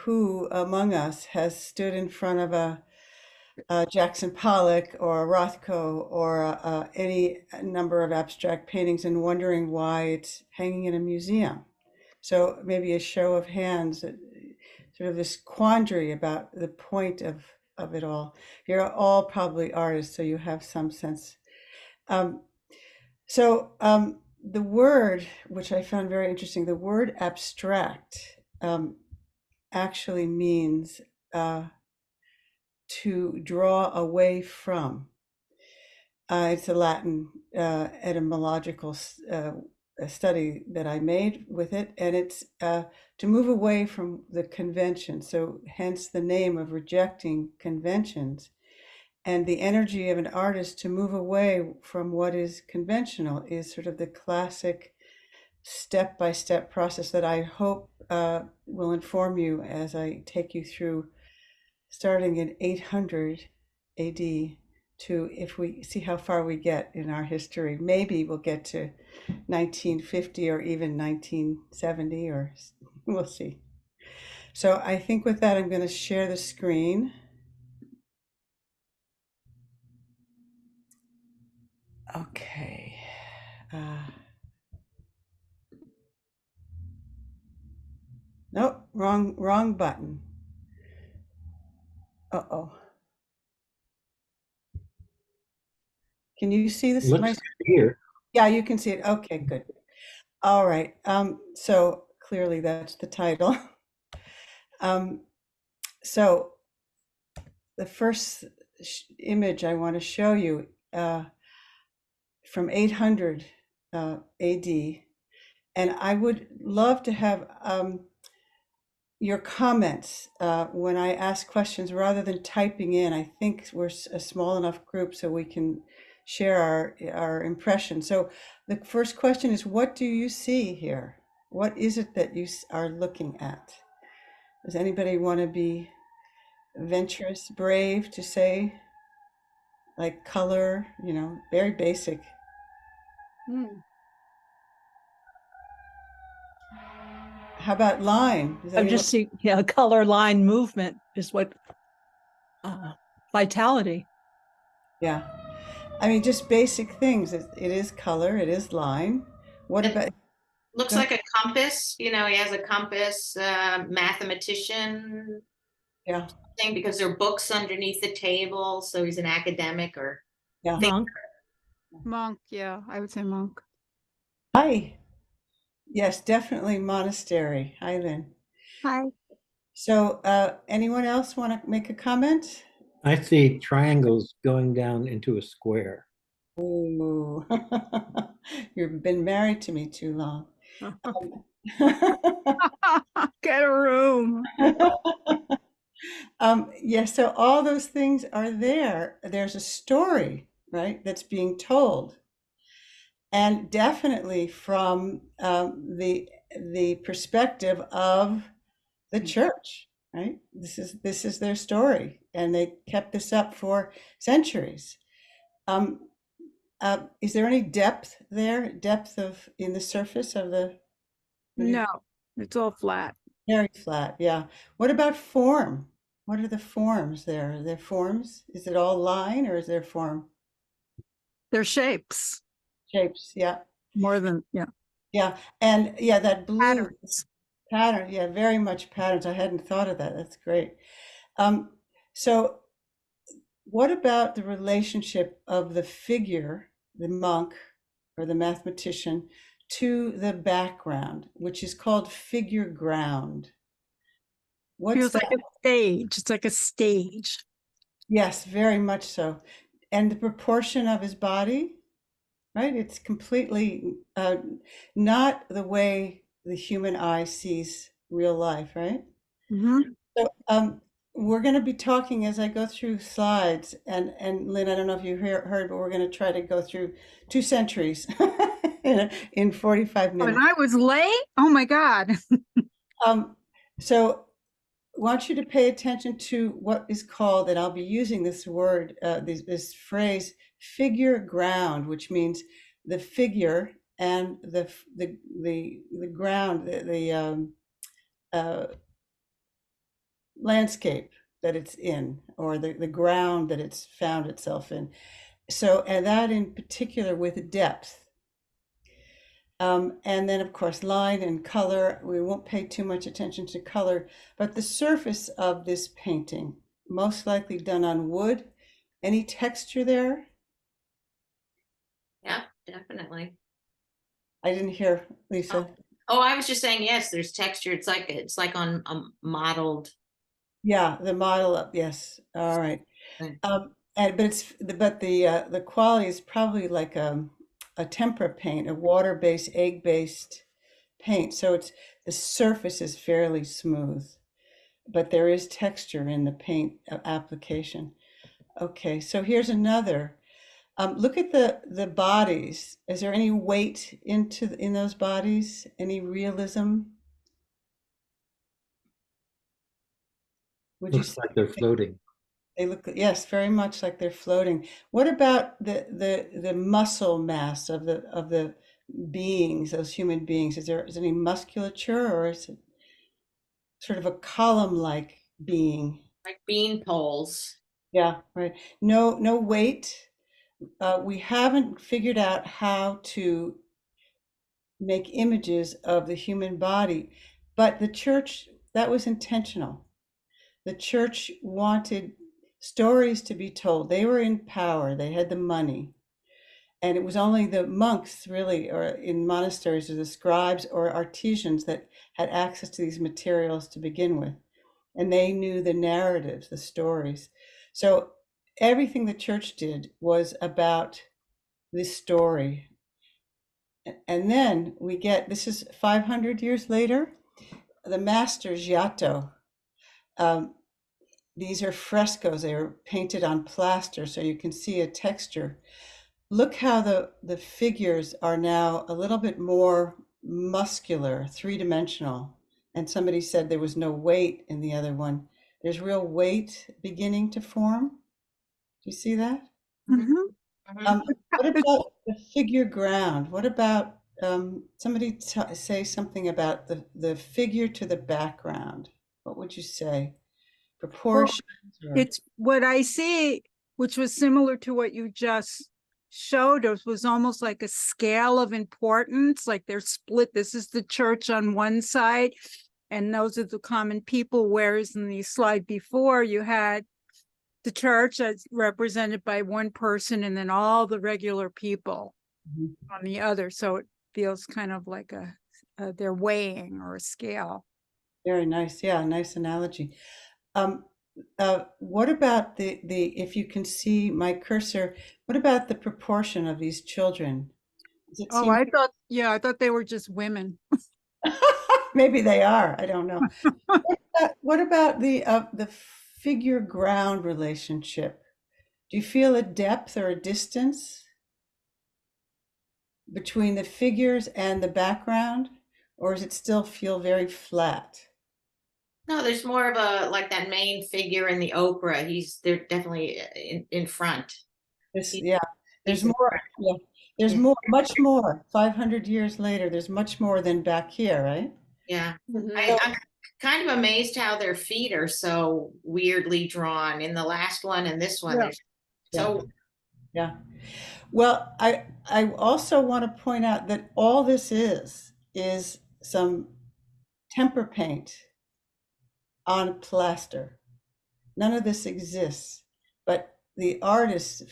who among us has stood in front of a Jackson Pollock or a Rothko or any number of abstract paintings and wondering why it's hanging in a museum. So maybe a show of hands, sort of this quandary about the point of it all. You're all probably artists, so you have some sense. Um, the word, which I found very interesting, the word abstract um, actually means uh, to draw away from. It's a Latin etymological study that I made with it, and it's to move away from the convention. So, hence the name of rejecting conventions. And the energy of an artist to move away from what is conventional is sort of the classic step by step process that I hope will inform you as I take you through starting in 800 AD to, if we see how far we get in our history, maybe we'll get to 1950 or even 1970, or we'll see. So I think with that, I'm going to share the screen. Okay. Nope, wrong button. Uh-oh. Can you see this? Looks here. Yeah, you can see it. Okay, good. All right. So clearly that's the title. Um, so the first image I want to show you from 800 AD, and I would love to have your comments when I ask questions rather than typing in. I think we're a small enough group so we can share our impression. So the first question is, what do you see here? What is it that you are looking at? Does anybody want to be venturous, brave to say, like color, very basic? How about line? Does I'm anyone? just seeing, color line movement is what vitality. Yeah. I mean, just basic things. It is color, it is line. What about? Looks like a compass. He has a compass, mathematician Yeah. thing, because there are books underneath the table. So he's an academic or Yeah. Monk. Monk, yeah, I would say monk. Hi. Yes, definitely monastery. Hi, Lynn. Hi. So, anyone else want to make a comment? I see triangles going down into a square. Ooh, you've been married to me too long. Get a room. Yeah, so all those things are there. There's a story, right, that's being told, and definitely from the perspective of the church, right? This is their story, and they kept this up for centuries. Um, is there any depth there? Depth of in the surface of the? No, it's all flat. Very flat, yeah. What about form? What are the forms there? Are there forms? Is it all line or is there form? They're shapes Shapes, yeah. more than, yeah. Yeah. And yeah, that blue Patterns. pattern, yeah, very much patterns. I hadn't thought of that. That's great. So what about the relationship of the figure, the monk or the mathematician, to the background, which is called figure ground? What's Feels that? like a stage. It's like a stage. Yes, very much so. And the proportion of his body, right? It's completely not the way the human eye sees real life, right? Mm-hmm. So we're going to be talking as I go through slides, and Lynn, I don't know if you heard, but we're going to try to go through 2 centuries in 45 And minutes. I was late? Oh my God. So I want you to pay attention to what is called, and I'll be using this word, this phrase, figure ground, which means the figure and the ground, uh, landscape that it's in, or the ground that it's found itself in. So, and that in particular with depth. And then, of course, line and color. We won't pay too much attention to color, but the surface of this painting, most likely done on wood. Any texture there? Yeah, definitely. I didn't hear, Oh, Lisa. I was just saying, yes, there's texture. It's like on a modeled. Yeah, the model up. Yes. All right. Thing. And but the quality is probably like a tempera paint, a water-based, egg-based paint. So it's the surface is fairly smooth, but there is texture in the paint application. Okay, so here's another. Look at the bodies. Is there any weight in those bodies? Any realism? Would you Looks say like they're floating. they look, yes, very much like they're floating. What about the muscle mass of the beings, those human beings? Is any musculature, or is it sort of a column-like being? Like bean poles. Yeah, right. No weight. We haven't figured out how to make images of the human body, but the church, that was intentional. The church wanted stories to be told. They were in power, they had the money. And it was only the monks, really, or in monasteries, or the scribes or artisans that had access to these materials to begin with. And they knew the narratives, the stories. So everything the church did was about this story. And then we get, this is 500 years later, the master Giotto. Um, these are frescoes. They were painted on plaster, so you can see a texture. Look how the figures are now a little bit more muscular, three-dimensional. And somebody said there was no weight in the other one. There's real weight beginning to form. Do you see that? Mhm. Um, what about the figure ground? What about somebody say something about the figure to the background? What would you say? Well, Proportions or it's what I see, which was similar to what you just showed us, was almost like a scale of importance. Like they're split. This is the church on one side, and those are the common people. Whereas in the slide before, you had the church as represented by one person, and then all the regular people Mhm. on the other. So it feels kind of like they're weighing or a scale. Very nice. Yeah, nice analogy. Um, what about if you can see my cursor, what about the proportion of these children? Does it Oh, seem I thought they were just women. maybe they are, I don't know. What about the figure ground relationship? Do you feel a depth or a distance between the figures and the background, or does it still feel very flat? No, there's more of a like that main figure in the opera. They're definitely in front. This, He, yeah, there's he's in more. front. Yeah, there's Yeah. more, much more. 500 years later, there's much more than back here, right? Yeah. So, I'm kind of amazed how their feet are so weirdly drawn in the last one and this one. Yeah. There's yeah, so yeah. Well, I also want to point out that all this is some temper paint on plaster. None of this exists, but the artist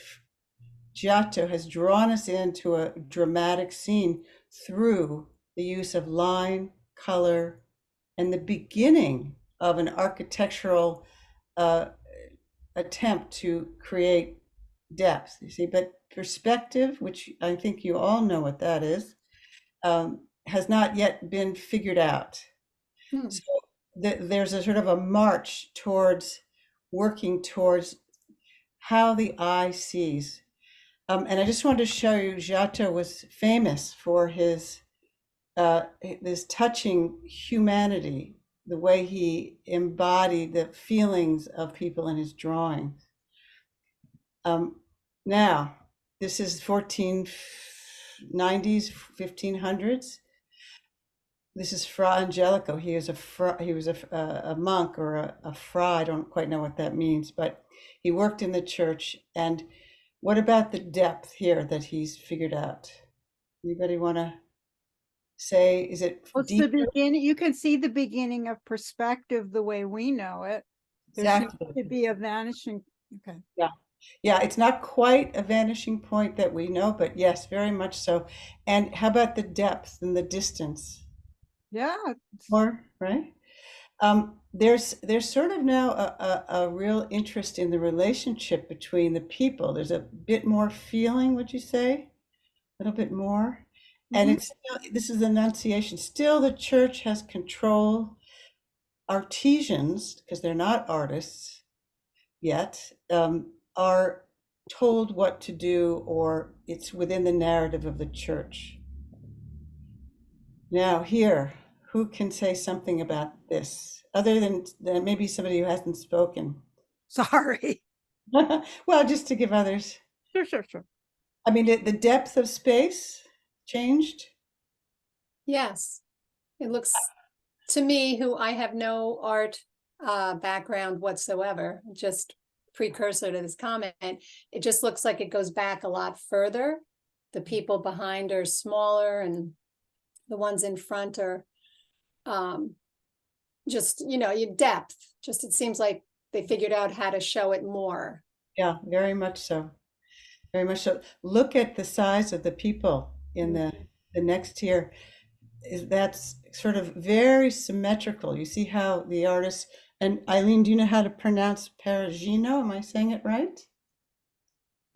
Giotto has drawn us into a dramatic scene through the use of line, color, and the beginning of an architectural uh, attempt to create depth. You see, but perspective, which I think you all know what that is, has not yet been figured out. Hmm. So there's a sort of a march towards working towards how the eye sees. And I just wanted to show you, Giotto was famous for his this touching humanity, the way he embodied the feelings of people in his drawings. Now, this is 1490s, 1500s. this is Fra Angelico. He is he was a monk or a fra. I don't quite know what that means, but he worked in the church. And what about the depth here that he's figured out? Anybody want to say, is it What's the deeper? beginning? You can see the beginning of perspective the way we know it. There seems Exactly. to be a vanishing. Okay. Yeah, it's not quite a vanishing point that we know, but yes, very much so. And how about the depth and the distance? Yeah. More, right? There's sort of now a real interest in the relationship between the people. There's a bit more feeling, would you say? A little bit more. And Mhm. it's still, this is Annunciation. Still, the church has control. Artisans, because they're not artists yet, are told what to do, or it's within the narrative of the church. Now, here, who can say something about this, other than maybe somebody who hasn't spoken? Sorry. Well, just to give others. Sure. I mean, the depth of space changed. Yes, it looks to me, who I have no art background whatsoever, just precursor to this comment, it just looks like it goes back a lot further. The people behind are smaller and the ones in front are just, your depth. Just it seems like they figured out how to show it more. Yeah, very much so. Very much so. Look at the size of the people in the next tier. That's sort of very symmetrical. You see how the artist, and Eileen, do you know how to pronounce Perugino? Am I saying it right?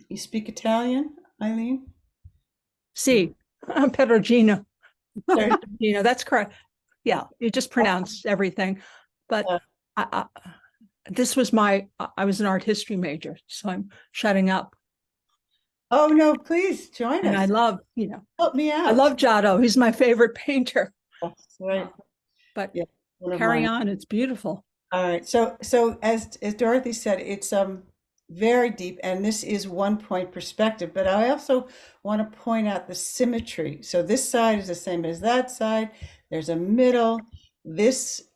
You speak Italian, Eileen? See, Perugino. Sorry. That's correct. Yeah, you just pronounce everything. But I, this was I was an art history major, so I'm shutting up. Oh no, please join And us. I love, Help me out. I love Giotto. He's my favorite painter. That's right. But Yeah, one of carry mine. on, it's beautiful. All right. So as Dorothy said, it's very deep, and this is one point perspective, but I also want to point out the symmetry. So this side is the same as that side. There's a middle. This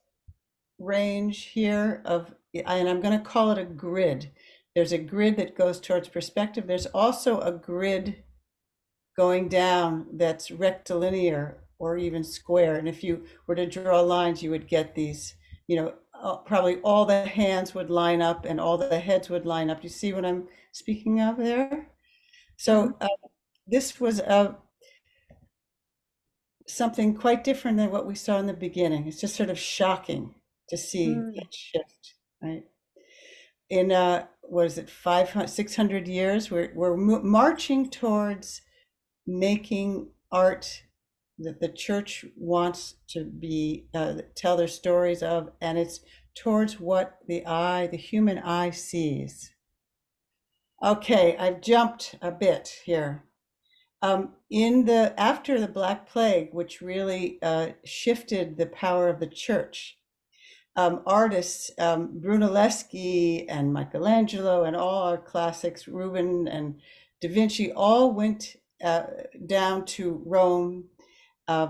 range here of, and I'm going to call it a grid. There's a grid that goes towards perspective. There's also a grid going down that's rectilinear or even square. And if you were to draw lines, you would get these, probably all the hands would line up and all the heads would line up. You see what I'm speaking of there? So this was something quite different than what we saw in the beginning. It's just sort of shocking to see that shift, right? In what is it, 500, 600 years, we're marching towards making art that the church wants to be tell their stories of, and it's towards what the human eye sees. Okay, I've jumped a bit here. After the Black Plague, which really shifted the power of the church, artists, Brunelleschi and Michelangelo and all our classics, Rubens and Da Vinci, all went down to Rome.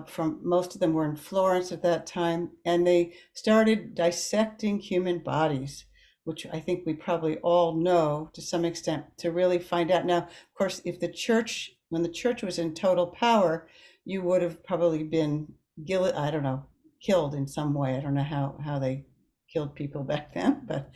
From most of them were in Florence at that time, and they started dissecting human bodies, which I think we probably all know to some extent, to really find out. Now, of course, when the church was in total power, you would have probably been killed in some way. I don't know how they killed people back then, but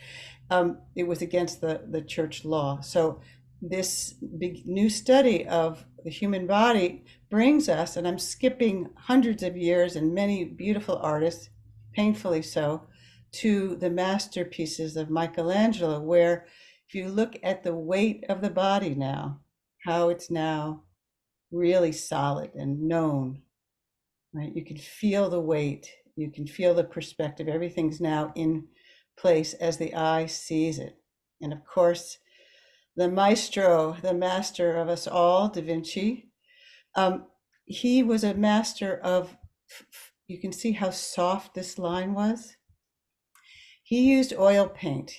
it was against the church law. So this big new study of the human body brings us, and I'm skipping hundreds of years and many beautiful artists, painfully so, to the masterpieces of Michelangelo, where if you look at the weight of the body now, how it's now really solid and known, right? You can feel the weight, you can feel the perspective, everything's now in place as the eye sees it. And of course, the maestro, the master of us all, Da Vinci, he was a master of, you can see how soft this line was. He used oil paint.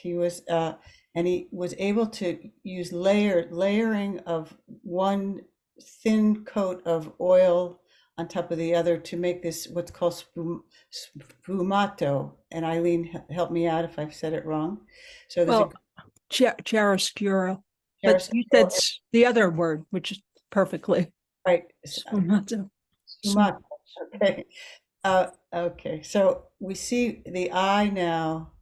And he was able to use layering of one thin coat of oil on top of the other to make this what's called sfumato. And Eileen, help me out if I've said it wrong. So there's Well, chiaroscuro, a but you said the other word, which is perfectly. right, Sfumato. sfumato. Okay. Okay. So we see the eye now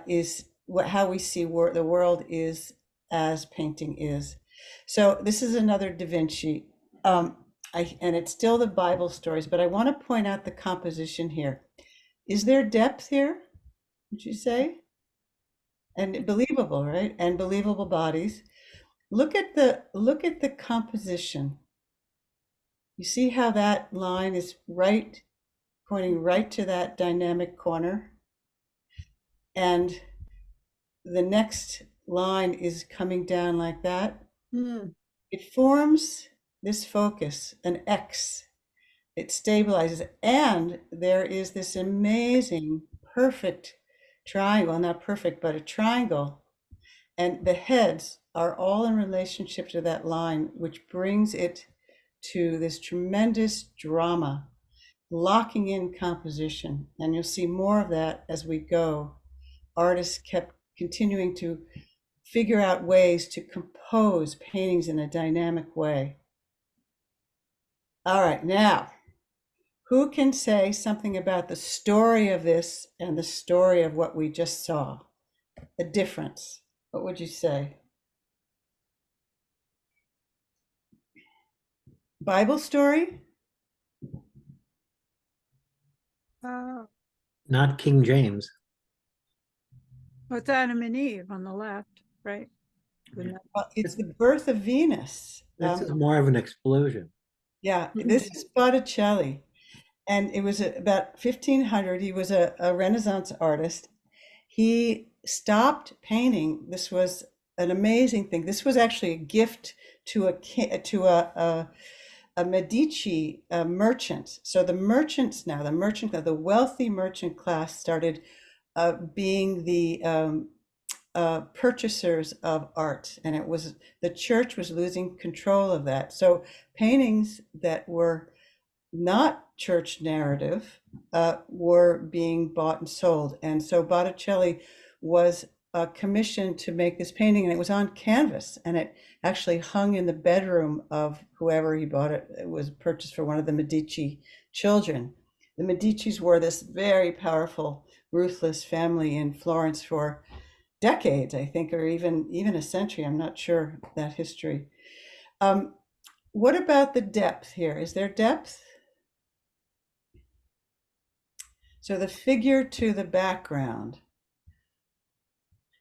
is how we see the world is as painting is. So this is another Da Vinci. And it's still the Bible stories, but I want to point out the composition here. Is there depth here, would you say? And believable, right? And believable bodies. Look at the composition. You see how that line is pointing right to that dynamic corner? And the next line is coming down like that. It forms this focus, an X. It stabilizes, and there is this amazing, perfect triangle, not perfect, but a triangle. And the heads are all in relationship to that line, which brings it to this tremendous drama, locking in composition. And you'll see more of that as we go. Artists kept continuing to figure out ways to compose paintings in a dynamic way. All right, now, who can say something about the story of this and the story of what we just saw? The difference. What would you say? Bible story? Not King James. What's Adam and Eve on the left, right? Well, it's the birth of Venus. This is more of an explosion. Yeah, this is Botticelli. And it was about 1500. He was a Renaissance artist. He stopped painting. This was an amazing thing. This was actually a gift to a Medici merchant. So the merchants now, the wealthy merchant class started being the purchasers of art, and the church was losing control of that. So paintings that were not church narrative were being bought and sold. And so Botticelli was commissioned to make this painting, and it was on canvas, and it actually hung in the bedroom of whoever he bought it. It was purchased for one of the Medici children. The Medicis were this very powerful, ruthless family in Florence for decades, I think, or even a century. I'm not sure that history. What about the depth here? Is there depth? So the figure to the background.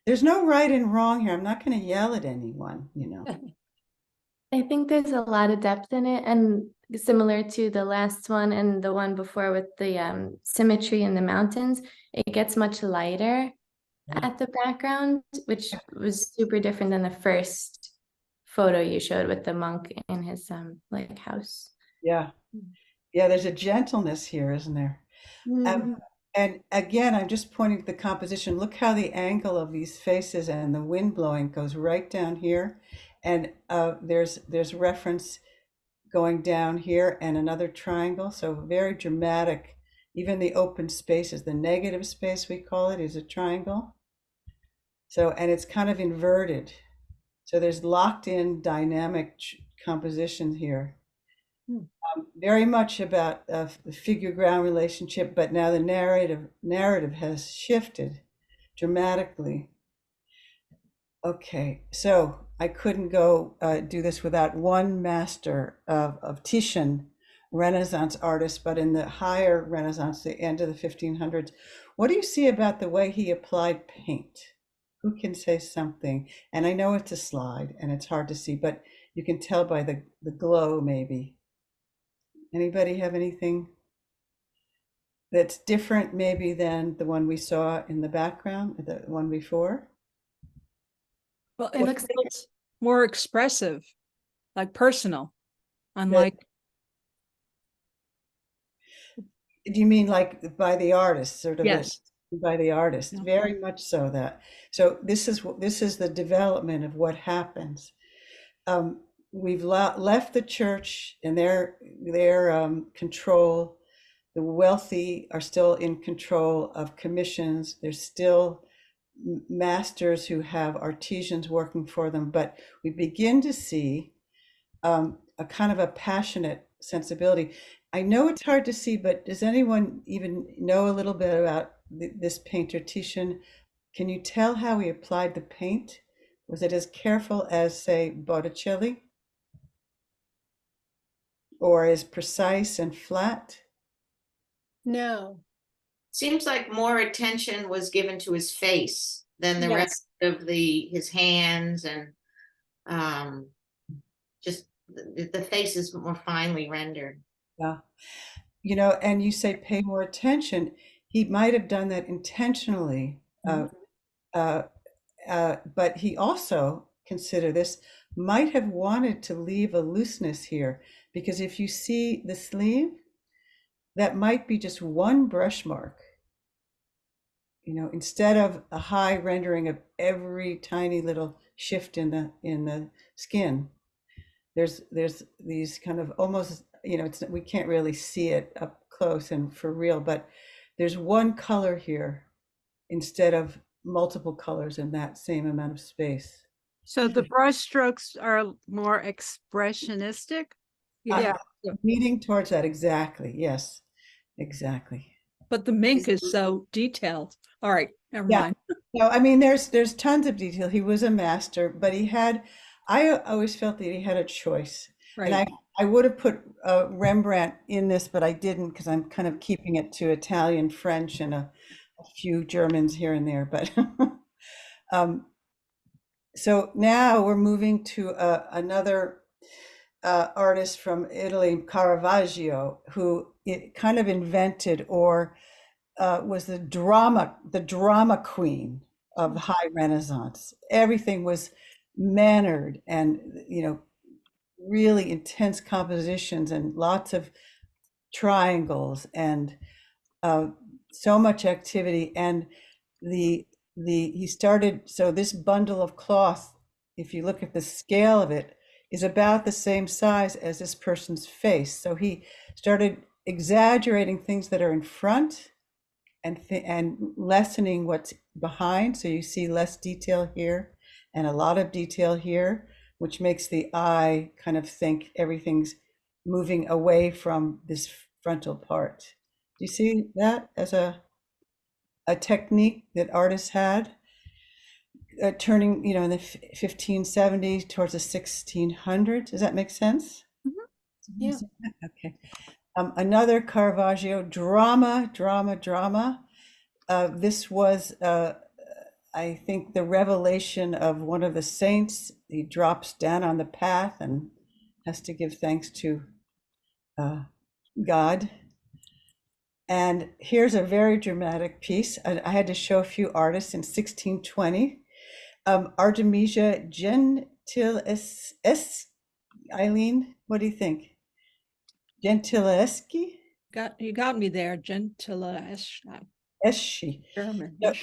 There's no right and wrong here. I'm not going to yell at anyone, you know. I think there's a lot of depth in it, and similar to the last one and the one before with the symmetry in the mountains, it gets much lighter at the background, which was super different than the first photo you showed with the monk in his like house. Yeah. Yeah, there's a gentleness here, isn't there? And again, I'm just pointing to the composition. Look how the angle of these faces and the wind blowing goes right down here. And there's reference going down here and another triangle. So very dramatic. Even the open spaces, the negative space we call it, is a triangle. So, and it's kind of inverted. So there's locked in dynamic composition here. Very much about the figure-ground relationship, but now the narrative has shifted dramatically. Okay, so I couldn't go do this without one master of Titian, Renaissance artist, but in the higher Renaissance, the end of the 1500s. What do you see about the way he applied paint? Who can say something? And I know it's a slide and it's hard to see, but you can tell by the glow maybe. Anybody have anything that's different maybe than the one we saw in the background, the one before? Well, it looks more expressive, like personal, unlike. Do you mean like by the artist, sort of? Yes. By the artist, very much so that. So this is the development of what happens. we've left the church and their control. The wealthy are still in control of commissions. There's still masters who have artisans working for them, but we begin to see a kind of a passionate sensibility. I know it's hard to see, but does anyone even know a little bit about this painter Titian? Can you tell how he applied the paint? Was it as careful as, say, Botticelli? Or as precise and flat? No. Seems like more attention was given to his face than the Yes. rest of his hands, and just the face is more finely rendered. Yeah. You know, and you say pay more attention. He might have done that intentionally. But he also, consider this, might have wanted to leave a looseness here, because if you see the sleeve, that might be just one brush mark. You know, instead of a high rendering of every tiny little shift in the skin, there's these kind of almost, you know, we can't really see it up close and for real, but there's one color here instead of multiple colors in that same amount of space. So the brush strokes are more expressionistic? Yeah. Leading towards that, exactly. Yes, exactly. But the mink is so detailed. All right, never Yeah. mind. No, I mean, there's tons of detail. He was a master, but I always felt that he had a choice. And Right. I would have put Rembrandt in this, but I didn't, because I'm kind of keeping it to Italian, French, and a few Germans here and there. But so now we're moving to another artist from Italy, Caravaggio, who it kind of invented or was the drama queen of the High Renaissance. Everything was mannered and, you know, really intense compositions and lots of triangles and so much activity. And he started, so this bundle of cloth, if you look at the scale of it, is about the same size as this person's face. So he started exaggerating things that are in front and lessening what's behind. So you see less detail here and a lot of detail here, which makes the eye kind of think everything's moving away from this frontal part. Do you see that as a technique that artists had? Turning, you know, in the 1570s towards the 1600s. Does that make sense? Yeah. Okay. Another Caravaggio, drama. This was, I think, the revelation of one of the saints. He drops down on the path and has to give thanks to God. And here's a very dramatic piece. I had to show a few artists in 1620. Artemisia Gentileschi. Eileen, what do you think? Gentileschi? You got me there, Gentileschi. Eschi. German. Yep.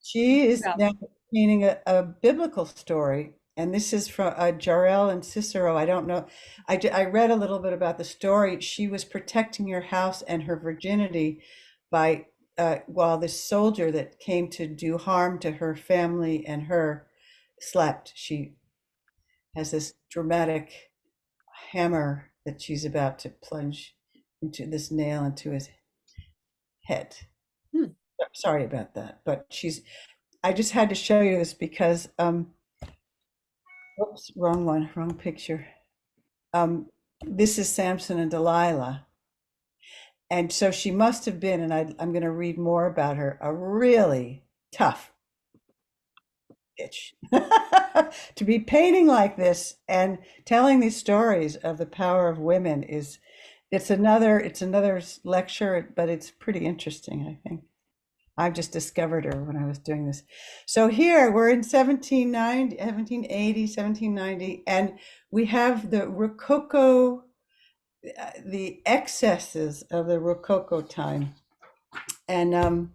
She is Yeah. now painting a biblical story, and this is from Jarrell and Cicero. I don't know. I read a little bit about the story. She was protecting her house and her virginity by while this soldier that came to do harm to her family and her slept. She has this dramatic hammer that she's about to plunge into this nail into his head. Sorry about that, but I just had to show you this because oops, wrong picture. This is Samson and Delilah. And so she must have been, and I'm going to read more about her, a really tough bitch. To be painting like this and telling these stories of the power of women it's another lecture, but it's pretty interesting, I think. I've just discovered her when I was doing this. So here we're in 1790, and we have the Rococo, the excesses of the Rococo time. And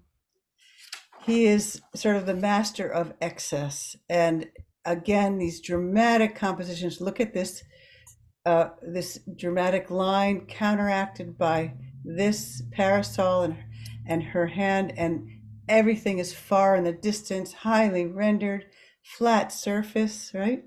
he is sort of the master of excess. And again, these dramatic compositions. Look at this this dramatic line counteracted by this parasol and her hand, and everything is far in the distance, highly rendered, flat surface, right?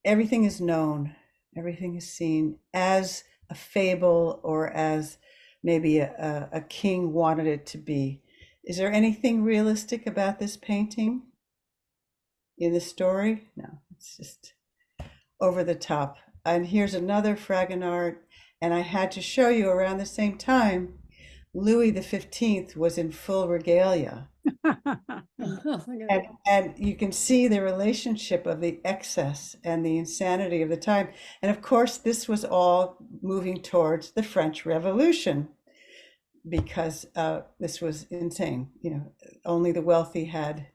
Everything is known, everything is seen as a fable or as maybe a king wanted it to be. Is there anything realistic about this painting in the story? No, it's just over the top. And here's another Fragonard, and I had to show you around the same time, Louis XV was in full regalia. And you can see the relationship of the excess and the insanity of the time. And of course, this was all moving towards the French Revolution, because this was insane. You know, only the wealthy had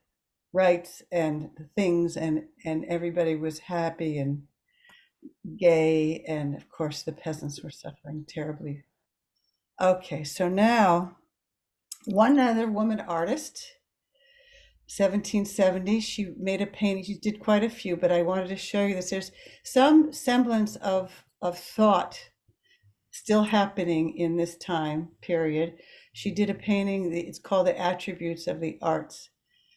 rights and things, and everybody was happy and gay, and of course the peasants were suffering terribly. Okay, so now one other woman artist, 1770, she made a painting. She did quite a few, but I wanted to show you this. There's some semblance of thought still happening in this time period. She did a painting, it's called The Attributes of the Arts.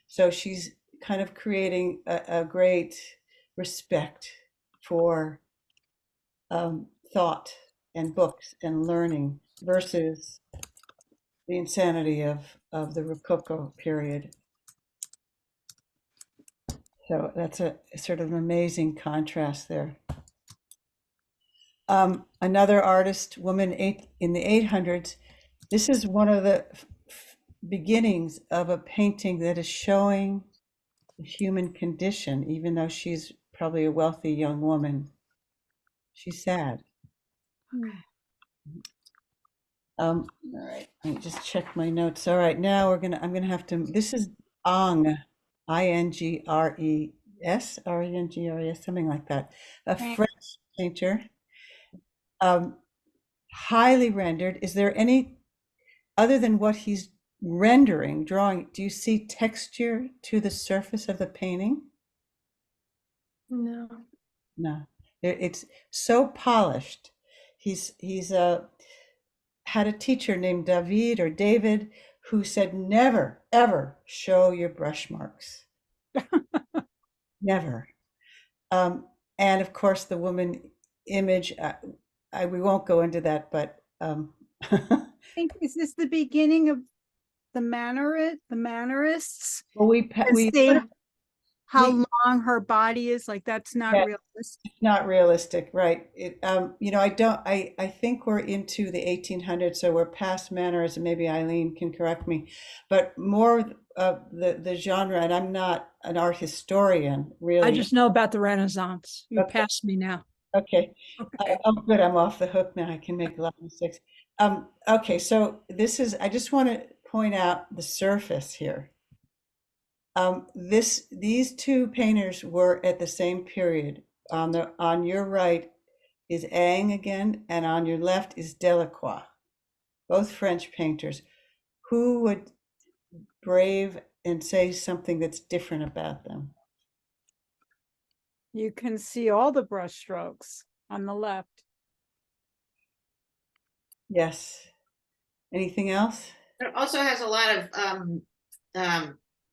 So she's kind of creating a great respect for thought and books and learning versus the insanity of the Rococo period. So that's a sort of amazing contrast there. Another artist, woman in the 800s, this is one of the beginnings of a painting that is showing the human condition, even though she's probably a wealthy young woman. She's sad. All right, let me just check my notes. All right, now I'm gonna have to, this is Ang, Ingres, Rengres, something like that. A French painter, highly rendered. Is there any, other than what he's rendering, drawing, do you see texture to the surface of the painting? No. No, it's so polished. He's had a teacher named David who said, never, ever show your brush marks. Never. And of course, the woman image, we won't go into that, but I think, is this the beginning of the Mannerists? well, we See how we- long her body is, like that's not Yeah. realistic. not realistic, right? You know, I think we're into the 1800s, so we're past mannerism. Maybe Eileen can correct me, but more of the genre, and I'm not an art historian, really. I just know about the Renaissance. You Okay. passed me now. Okay. Okay. Oh, good. I'm off the hook now. I can make a lot of mistakes. Okay, so I just want to point out the surface here. These two painters were at the same period. On your right is Ang again, and on your left is Delacroix, both French painters. Who would brave and say something that's different about them? You can see all the brush strokes on the left. Yes. Anything else? It also has a lot of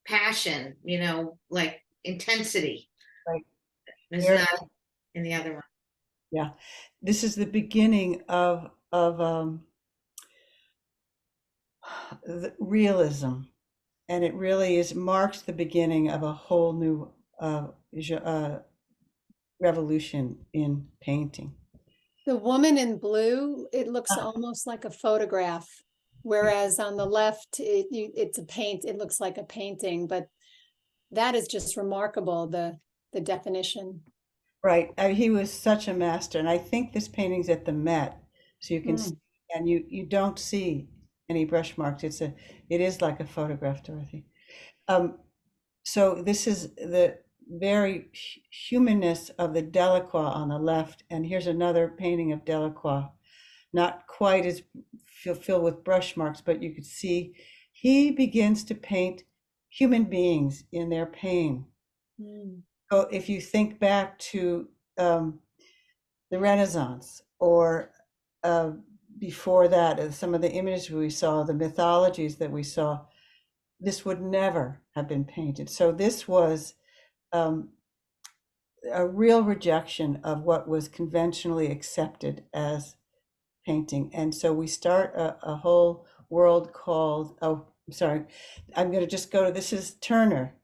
passion, you know, like intensity. Right. There's Very- not in the other one. Yeah, this is the beginning of the realism, and it really marks the beginning of a whole new revolution in painting. The woman in blue, it looks almost like a photograph, whereas on the left, it's it looks like a painting, but that is just remarkable, the definition. Right, he was such a master, and I think this painting's at the Met, so you can see, and you don't see any brush marks. It is like a photograph, Dorothy. So this is the very humanness of the Delacroix on the left, and here's another painting of Delacroix, not quite as filled with brush marks, but you could see he begins to paint human beings in their pain. So if you think back to um, the Renaissance, or uh, before that, some of the images we saw, the mythologies that we saw, this would never have been painted. So this was um, a real rejection of what was conventionally accepted as painting. And so we start a whole world called, oh, I'm sorry, I'm going to just go to, this is Turner.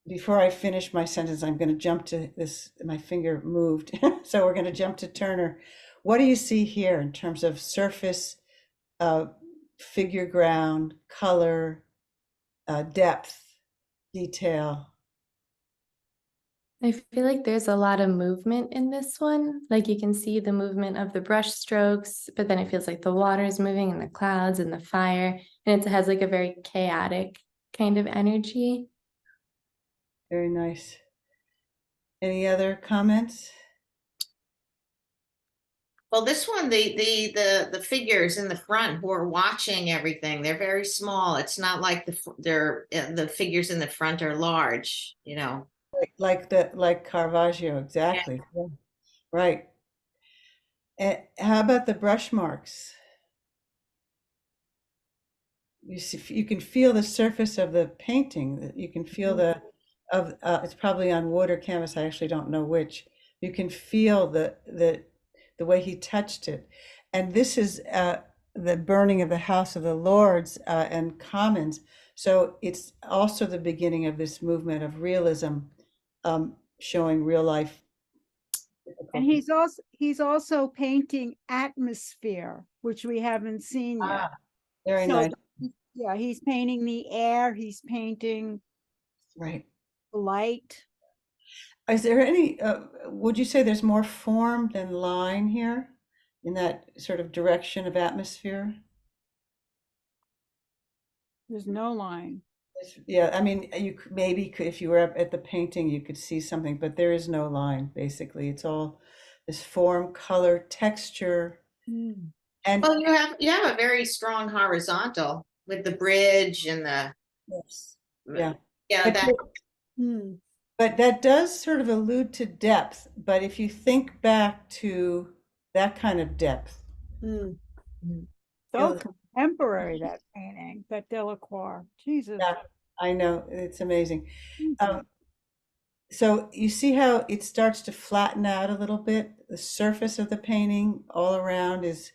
Before I finish my sentence, I'm going to jump to this, my finger moved. So we're going to jump to Turner. What do you see here in terms of surface, figure ground, color, depth, detail? I feel like there's a lot of movement in this one. Like you can see the movement of the brush strokes, but then it feels like the water is moving and the clouds and the fire, and it has like a very chaotic kind of energy. Very nice. Any other comments? Well, this one, the figures in the front who are watching everything, they're very small. It's not like the figures in the front are large, you know. Like Caravaggio, exactly. Yeah. Right. And how about the brush marks? You see, you can feel the surface of the painting. You can feel it's probably on wood or canvas. I actually don't know which. You can feel the way he touched it. And this is the burning of the House of the Lords and Commons. So it's also the beginning of this movement of realism, showing real life And difficulties. he's also painting atmosphere, which we haven't seen yet. Very So nice. yeah, he's painting the air, he's painting Right. the light. Is there any, would you say there's more form than line here in that sort of direction of atmosphere? There's no line. Yeah, I mean, maybe if you were up at the painting, you could see something, but there is no line, basically. It's all this form, color, texture, and Well, you have a very strong horizontal with the bridge and the yes, yeah. yeah But, that but that does sort of allude to depth. But if you think back to that kind of depth, So you'll- contemporary, that painting, that Delacroix. Jesus. yeah, I know, it's amazing. So you see how it starts to flatten out a little bit? The surface of the painting all around is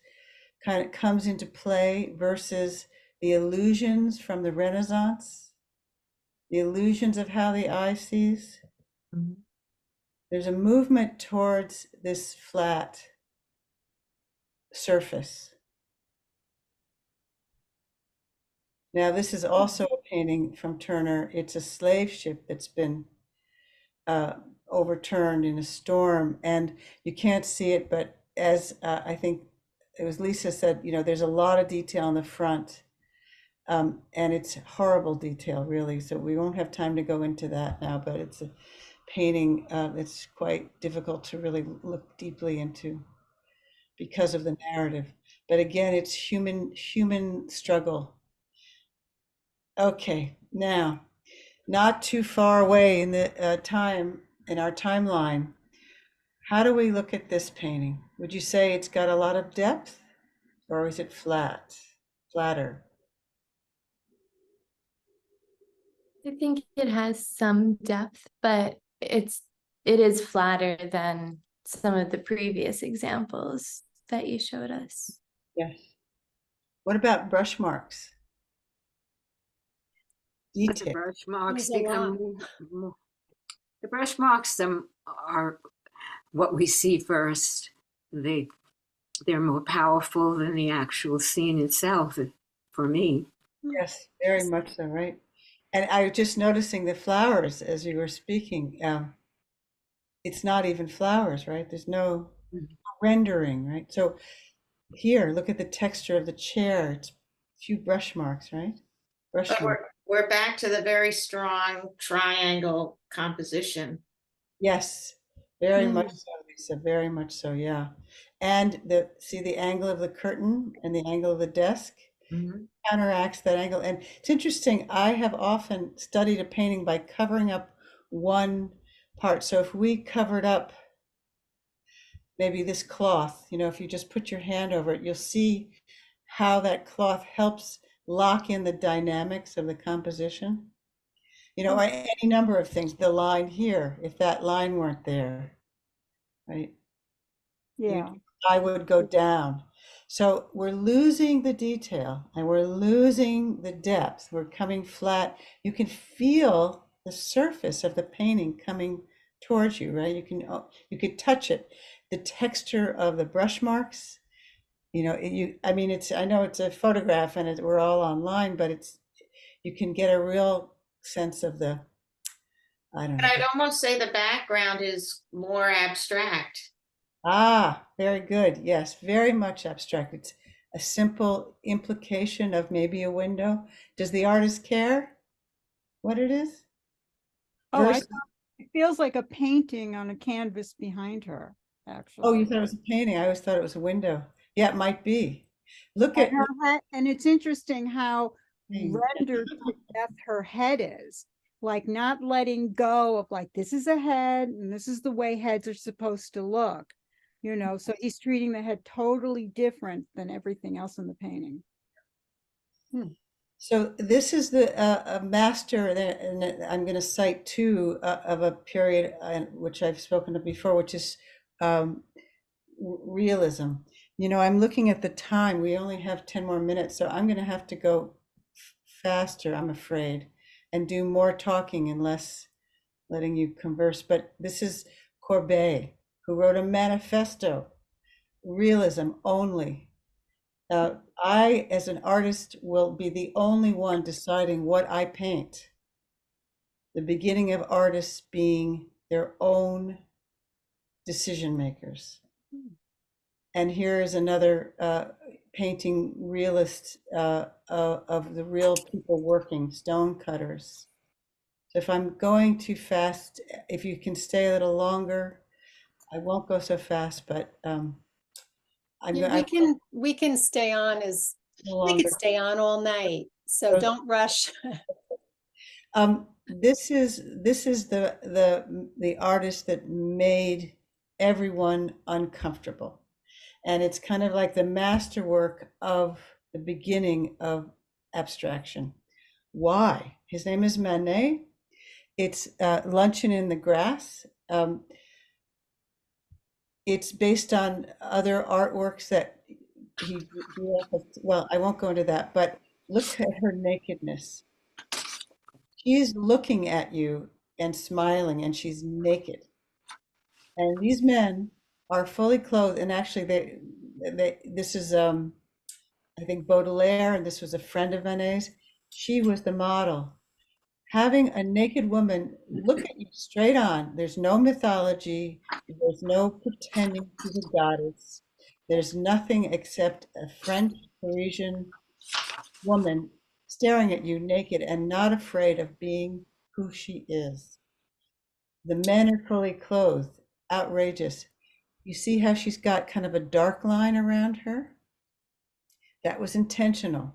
kind of comes into play versus the illusions from the Renaissance, the illusions of how the eye sees. There's a movement towards this flat surface. Now, this is also a painting from Turner. It's a slave ship that's been overturned in a storm, and you can't see it, but as I think it was Lisa said, there's a lot of detail in the front, and it's horrible detail, really. So we won't have time to go into that now, but it's a painting that's quite difficult to really look deeply into because of the narrative. But again, it's human struggle. Okay, now, not too far away in the in our timeline, how do we look at this painting? Would you say it's got a lot of depth, or is it flatter? I think it has some depth, but it is flatter than some of the previous examples that you showed us. Yes. What about brush marks? But the Detail. brush marks There's a lot. become the brush marks are what we see first. They're more powerful than the actual scene itself, for me. Yes, very much so, right? And I was just noticing the flowers as you were speaking. It's not even flowers, right? There's no rendering, right? So here, look at the texture of the chair. It's a few brush marks, right? Brush but marks. we're back to the very strong triangle composition. Yes, very much so, Lisa, very much so, yeah. And see the angle of the curtain and the angle of the desk counteracts that angle. And it's interesting, I have often studied a painting by covering up one part. So if we covered up maybe this cloth, if you just put your hand over it, you'll see how that cloth helps lock in the dynamics of the composition. Or any number of things. The line here, if that line weren't there, right? Yeah. I would go down. So we're losing the detail and we're losing the depth. We're coming flat. You can feel the surface of the painting coming towards you, right? You could touch it. The texture of the brush marks, I know it's a photograph and we're all online, but you can get a real sense of I don't But know. I'd almost say the background is more abstract. Very good. Yes, very much abstract. It's a simple implication of maybe a window. Does the artist care what it is? Oh, Versus, it feels like a painting on a canvas behind her, oh, actually. you thought it was a painting. I always thought it was a window. Yeah, it might be. Look And at her head, and it's interesting how Hmm. rendered to death her head is, like not letting go of like, this is a head and this is the way heads are supposed to look, so he's treating the head totally different than everything else in the painting. So this is a master, and I'm going to cite two of a period which I've spoken of before, which is um, realism. I'm looking at the time. We only have 10 more minutes, so I'm going to have to go faster, I'm afraid, and do more talking and less letting you converse. But this is Courbet, who wrote a manifesto, realism only. I, as an artist, will be the only one deciding what I paint. The beginning of artists being their own decision makers. And here is another painting realist of the real people working, stone cutters. So if I'm going too fast, if you can stay a little longer, I won't go so fast, but We can stay on no we could longer. stay on all night. So don't rush. This is the artist that made everyone uncomfortable. And it's kind of like the masterwork of the beginning of abstraction. Why? His name is Manet. It's Luncheon in the Grass. It's based on other artworks that well, I won't go into that, but look at her nakedness. She's looking at you and smiling, and she's naked. And these men are fully clothed, and actually, this is I think Baudelaire, and this was a friend of Manet's. She was the model. Having a naked woman look at you straight on, there's no mythology, there's no pretending to be goddess, there's nothing except a French Parisian woman staring at you naked and not afraid of being who she is. The men are fully clothed, outrageous. You see how she's got kind of a dark line around her? That was intentional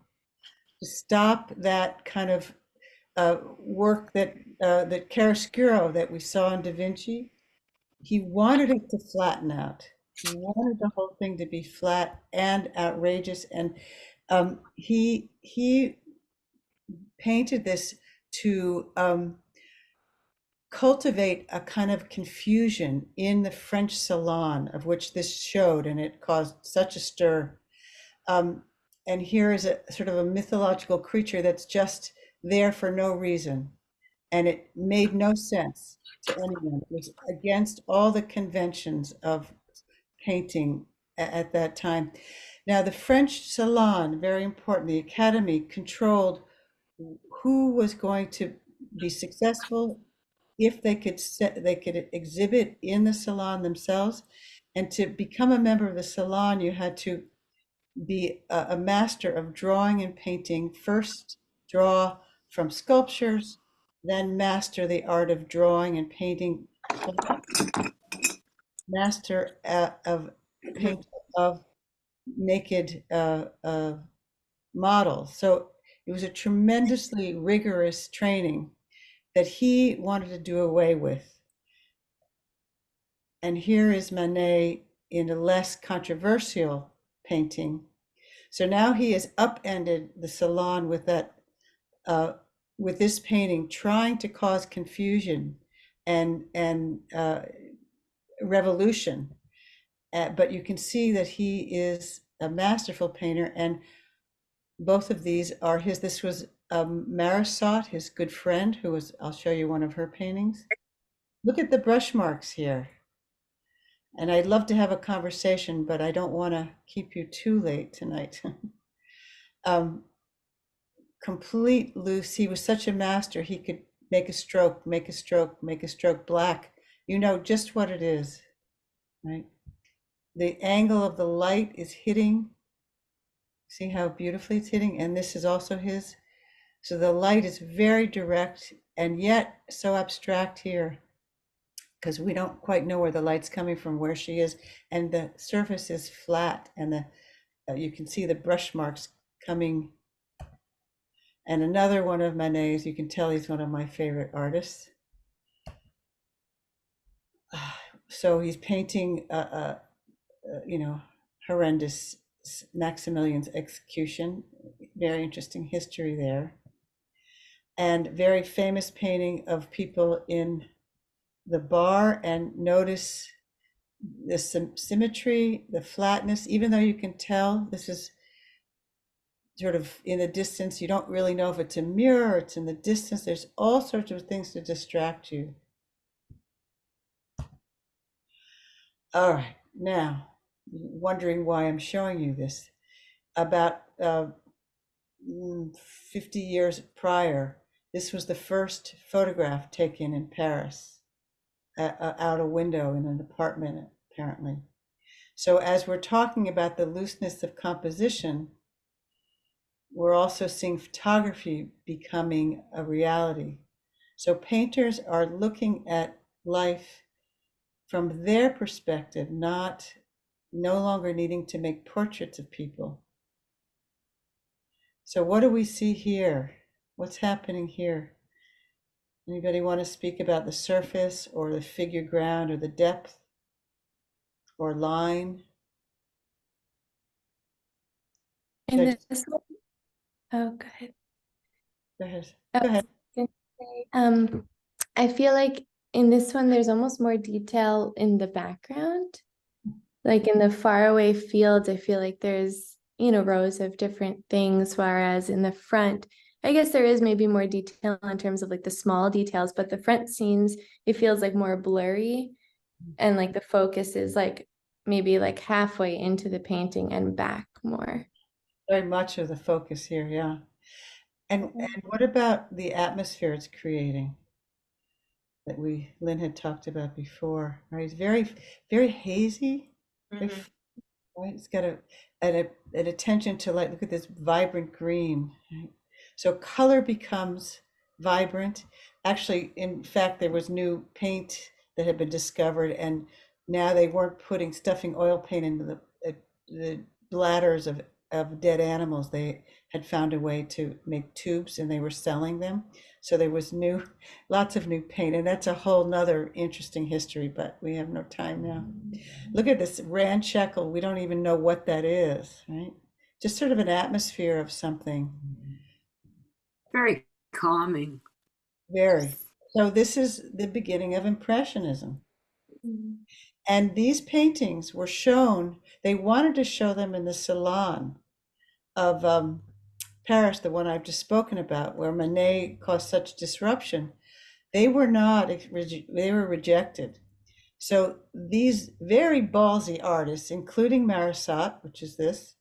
to stop that kind of work that chiaroscuro that we saw in Da Vinci. He wanted it to flatten out. He wanted the whole thing to be flat and outrageous, and he painted this to cultivate a kind of confusion in the French salon, of which this showed, and it caused such a stir. And here is a sort of a mythological creature that's just there for no reason. And it made no sense to anyone. It was against all the conventions of painting at that time. Now, the French salon, very important, the Academy controlled who was going to be successful if they could exhibit in the salon themselves. And to become a member of the salon, you had to be a master of drawing and painting. First, draw from sculptures, then master the art of drawing and painting, master of paint of naked models. So it was a tremendously rigorous training that he wanted to do away with. And here is Manet in a less controversial painting. So now he has upended the salon with that, with this painting, trying to cause confusion and revolution. But you can see that he is a masterful painter, and both of these are his. This was Marisot, his good friend, who was, I'll show you one of her paintings. Look at the brush marks here. And I'd love to have a conversation, but I don't want to keep you too late tonight. Complete loose. He was such a master. He could make a stroke, make a stroke, make a stroke black. You know just what it is, right? The angle of the light is hitting. See how beautifully it's hitting? And this is also his. So the light is very direct and yet so abstract here, because we don't quite know where the light's coming from, where she is, and the surface is flat, and the you can see the brush marks coming. And another one of Manet's, you can tell he's one of my favorite artists. So he's painting, you know, horrendous Maximilian's execution. Very interesting history there. And very famous painting of people in the bar, and notice the symmetry, the flatness, even though you can tell this is sort of in the distance. You don't really know if it's a mirror or it's in the distance. There's all sorts of things to distract you. All right, now, wondering why I'm showing you this. About 50 years prior, this was the first photograph taken in Paris, out a window in an apartment, apparently. So as we're talking about the looseness of composition, we're also seeing photography becoming a reality. So painters are looking at life from their perspective, no longer needing to make portraits of people. So what do we see here? What's happening here? Anybody want to speak about the surface or the figure ground or the depth or line? In this one, oh, go ahead. Go ahead. I Go was ahead. gonna say, I feel like in this one, there's almost more detail in the background. Like in the faraway fields, I feel like there's, rows of different things, whereas in the front, I guess there is maybe more detail in terms of like the small details, but the front scenes, it feels like more blurry, and like the focus is like maybe like halfway into the painting and back more. Very much of the focus here, yeah. And what about the atmosphere it's creating that Lynn had talked about before, right? It's very, very hazy, right? It's got an attention to, like, look at this vibrant green, right? So color becomes vibrant. Actually, in fact, there was new paint that had been discovered, and now they weren't stuffing oil paint into the bladders of dead animals. They had found a way to make tubes, and they were selling them. So there was lots of new paint, and that's a whole nother interesting history, but we have no time now. Look at this ramshackle. We don't even know what that is, right? Just sort of an atmosphere of something. Very calming. Very. So this is the beginning of Impressionism. And these paintings were shown, they wanted to show them in the Salon of Paris, the one I've just spoken about, where Manet caused such disruption. They were not, they were rejected. So these very ballsy artists, including Marisot, which is this,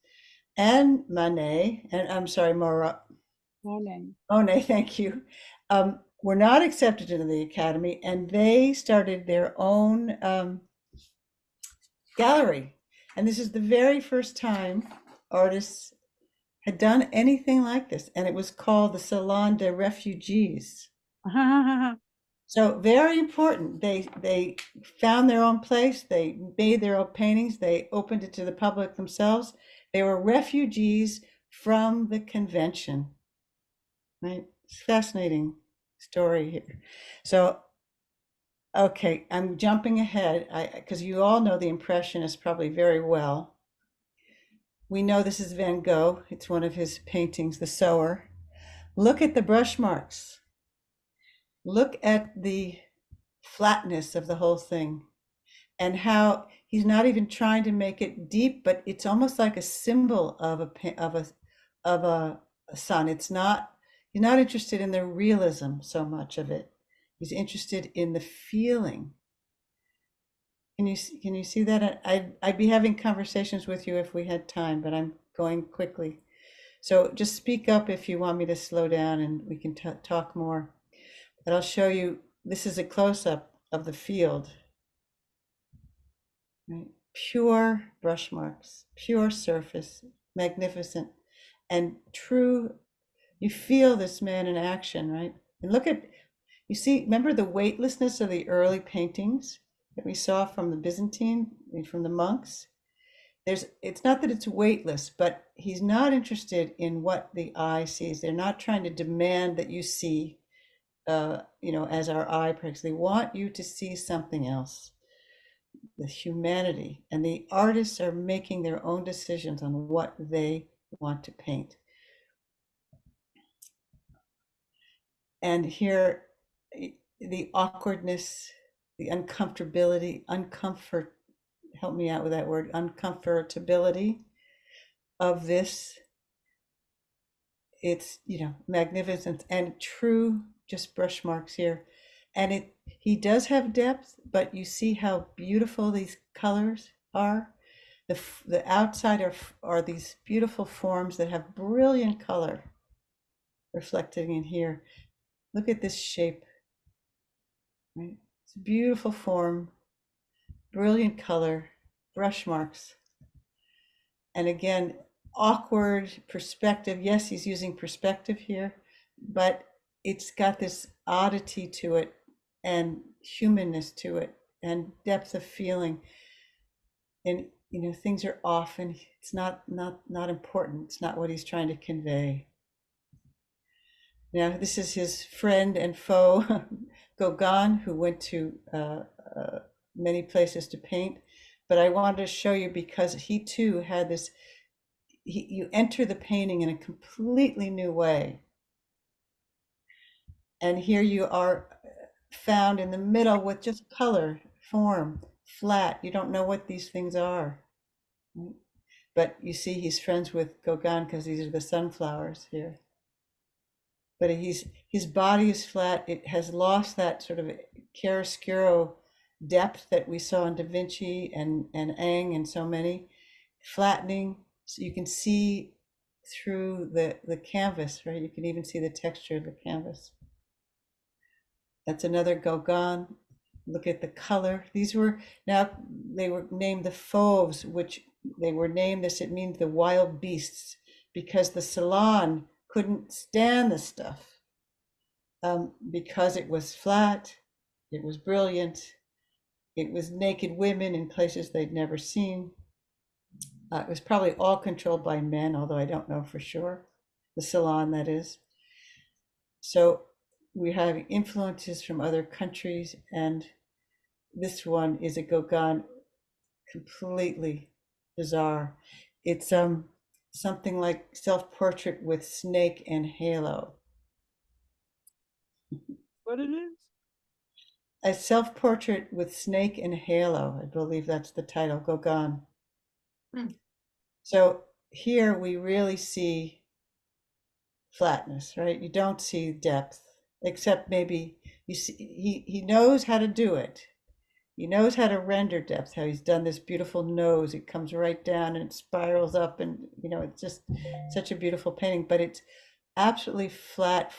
and Manet, and I'm sorry, Monet, thank you, were not accepted into the Academy, and they started their own gallery. And this is the very first time artists had done anything like this, and it was called the Salon des Refugees. So very important. They found their own place. They made their own paintings. They opened it to the public themselves. They were refugees from the convention. Right? It's a fascinating story here. So Okay, I'm jumping ahead because you all know the Impressionist probably very well. We know this is Van Gogh. It's one of his paintings, The Sower. Look at the brush marks. Look at the flatness of the whole thing and how he's not even trying to make it deep, but it's almost like a symbol of a sun. It's not, he's not interested in the realism so much of it. He's interested in the feeling. Can you see that? I'd be having conversations with you if we had time, but I'm going quickly. So just speak up if you want me to slow down and we can talk more. But I'll show you, this is a close-up of the field. Right? Pure brush marks, pure surface, magnificent, and true. You feel this man in action, right? And look at, you see, remember the weightlessness of the early paintings that we saw from the Byzantine, from the monks? It's not that it's weightless, but he's not interested in what the eye sees. They're not trying to demand that you see, as our eye practice. They want you to see something else, the humanity. And the artists are making their own decisions on what they want to paint. And here, the awkwardness, the uncomfortability, help me out with that word, uncomfortability of this. It's, magnificent and true, just brush marks here. And he does have depth, but you see how beautiful these colors are. The outside are these beautiful forms that have brilliant color reflecting in here. Look at this shape, right? It's a beautiful form, brilliant color, brush marks. And again, awkward perspective. Yes, he's using perspective here, but it's got this oddity to it and humanness to it and depth of feeling. And things are off and it's not important. It's not what he's trying to convey. Now, this is his friend and foe, Gauguin, who went to many places to paint. But I wanted to show you because he too had this, you enter the painting in a completely new way. And here you are found in the middle with just color, form, flat. You don't know what these things are. Right? But you see he's friends with Gauguin because these are the sunflowers here. But his body is flat. It has lost that sort of chiaroscuro depth that we saw in Da Vinci and Eng and so many. Flattening, so you can see through the canvas, right? You can even see the texture of the canvas. That's another Gauguin. Look at the color. They were named the fauves, which they were named this, it means the wild beasts, because the salon couldn't stand the stuff because it was flat, it was brilliant, it was naked women in places they'd never seen. It was probably all controlled by men, although I don't know for sure. The salon, that is. So we have influences from other countries, and this one is a Gauguin, completely bizarre. It's something like self-portrait with snake and halo. What it is? A self-portrait with snake and halo, I believe that's the title, Gauguin. So here we really see flatness, right? You don't see depth, except maybe you see he knows how to do it. He knows how to render depth, how he's done this beautiful nose. It comes right down and it spirals up, and it's just such a beautiful painting, but it's absolutely flat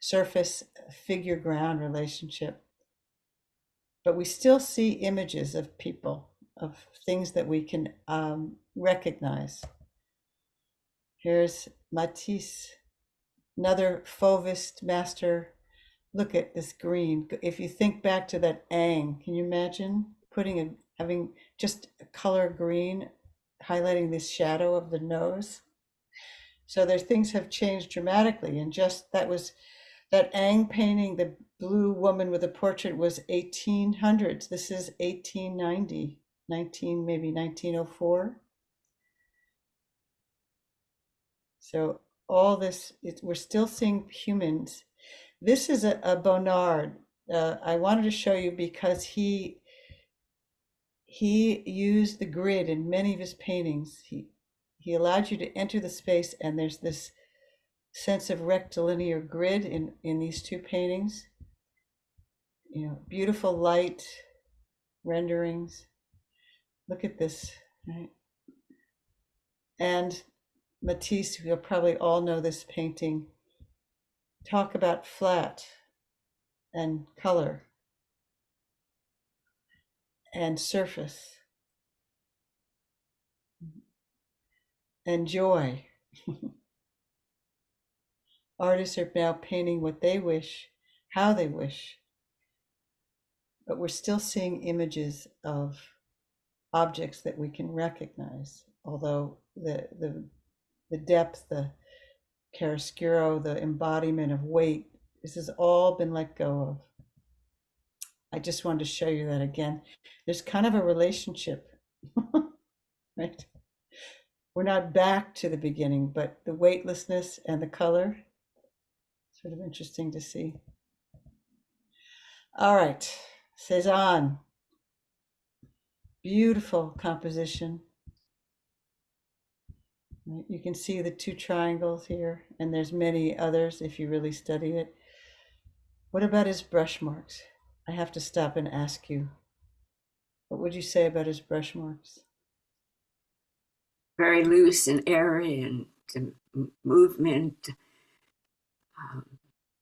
surface figure ground relationship. But we still see images of people, of things that we can recognize. Here's Matisse, another Fauvist master. Look at this green. If you think back to that Ang, can you imagine having just a color green, highlighting this shadow of the nose? So things have changed dramatically, and just that was That Ang painting, the blue woman with a portrait, was 1800s. This is 1890, 19, maybe 1904. So all this, we're still seeing humans. This is a Bonnard. I wanted to show you because he used the grid in many of his paintings. He allowed you to enter the space, and there's this sense of rectilinear grid in these two paintings. You know, beautiful light renderings. Look at this, right? And Matisse, you'll probably all know this painting. Talk about flat and color and surface and joy. Artists are now painting what they wish, how they wish, but we're still seeing images of objects that we can recognize, although the depth, the chiaroscuro, the embodiment of weight, this has all been let go of. I just wanted to show you that again. There's kind of a relationship, right? We're not back to the beginning, but the weightlessness and the color, sort of interesting to see. All right, Cézanne. Beautiful composition. You can see the two triangles here, and there's many others if you really study it. What about his brush marks? I have to stop and ask you. What would you say about his brush marks? Very loose and airy, and movement.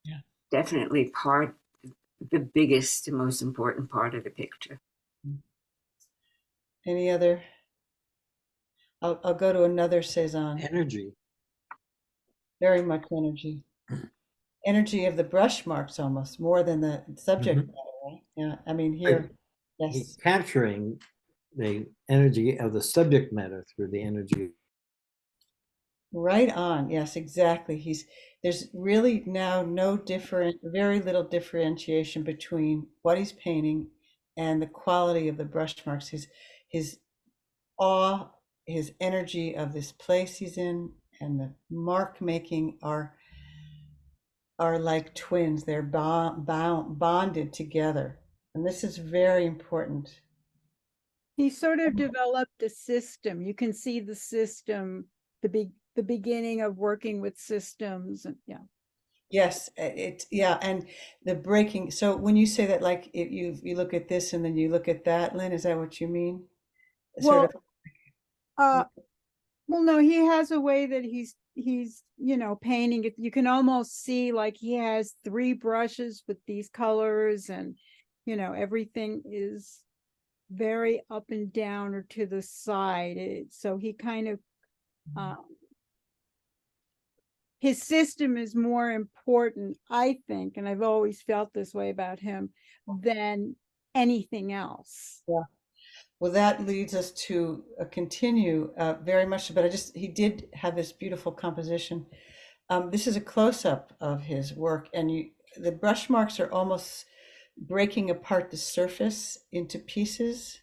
Yeah. Definitely the biggest and most important part of the picture. Any other? I'll go to another Cézanne. Energy. Very much energy. Energy of the brush marks almost, more than the subject matter, right? Yeah, I mean here, yes. He's capturing the energy of the subject matter through the energy. Right on. Yes, exactly. There's really now very little differentiation between what he's painting and the quality of the brush marks. His awe, his energy of this place he's in, and the mark making are like twins. They're bonded together, and this is very important. He sort of developed a system. You can see the system, the beginning of working with systems, and yeah. Yes, and the breaking. So when you say that, like you look at this and then you look at that, Lynn, is that what you mean? Well, Sort of. well, no, he has a way that he's painting it. You can almost see like he has 3 brushes with these colors, and everything is very up and down or to the side. So he kind of his system is more important, I think, and I've always felt this way about him, than anything else. Yeah. Well, that leads us to continue very much, but he did have this beautiful composition. This is a close-up of his work, and the brush marks are almost breaking apart the surface into pieces,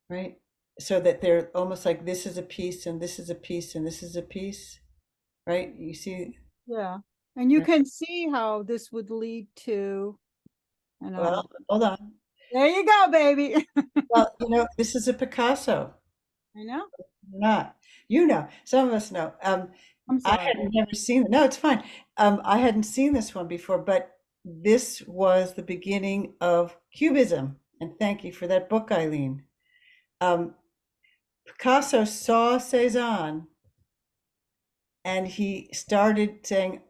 right? So that they're almost like this is a piece, and this is a piece, and this is a piece, right? You see? Yeah, and you can see how this would lead to. Well, hold on. There you go, baby. Well, this is a Picasso. I know. Not. Some of us know. I'm I sorry. had never seen it. No, it's fine. I hadn't seen this one before, but this was the beginning of Cubism. And thank you for that book, Eileen. Picasso saw Cézanne and he started saying,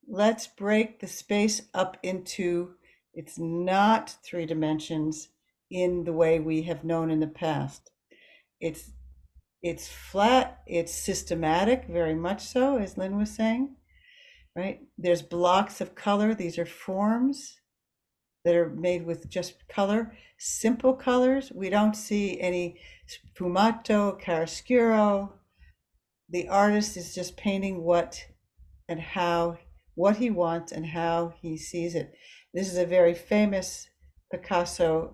let's break the space up into, it's not 3 dimensions in the way we have known in the past. It's flat, it's systematic, very much so, as Lynn was saying, right? There's blocks of color. These are forms that are made with just color, simple colors. We don't see any sfumato, chiaroscuro. The artist is just painting what and how what he wants and how he sees it. This is a very famous Picasso,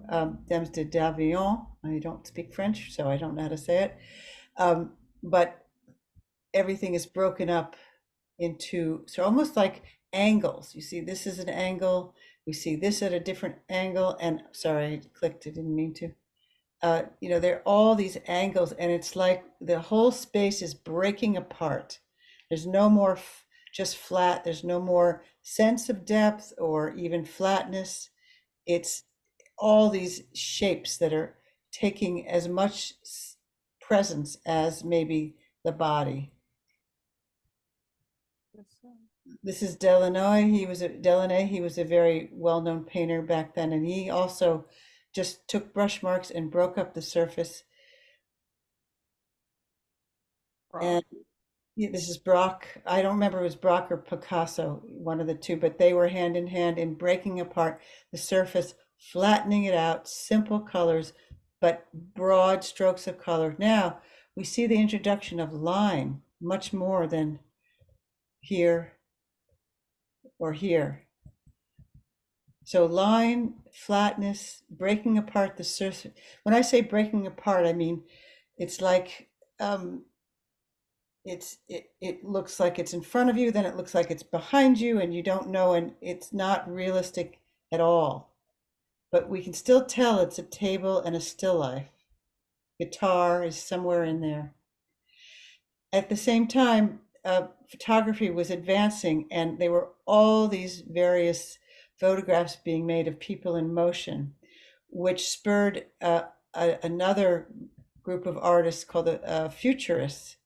Dames de d'Avion. I don't speak French, so I don't know how to say it. But everything is broken up into, so almost like angles. You see, this is an angle. We see this at a different angle. And sorry, I clicked, I didn't mean to. There are all these angles, and it's like the whole space is breaking apart. There's no more just flat. There's no more sense of depth or even flatness. It's all these shapes that are taking as much presence as maybe the body. This is Delaunay. He was a very well-known painter back then, and he also just took brush marks and broke up the surface. And this is Brock. I don't remember if it was Brock or Picasso, one of the two, but they were hand in hand in breaking apart the surface, flattening it out, simple colors, but broad strokes of color. Now we see the introduction of line much more than here or here. So line, flatness, breaking apart the surface. When I say breaking apart, I mean it's like it looks like it's in front of you, then it looks like it's behind you, and you don't know, and it's not realistic at all. But we can still tell it's a table and a still life. Guitar is somewhere in there. At the same time, photography was advancing, and there were all these various photographs being made of people in motion, which spurred another group of artists called the Futurists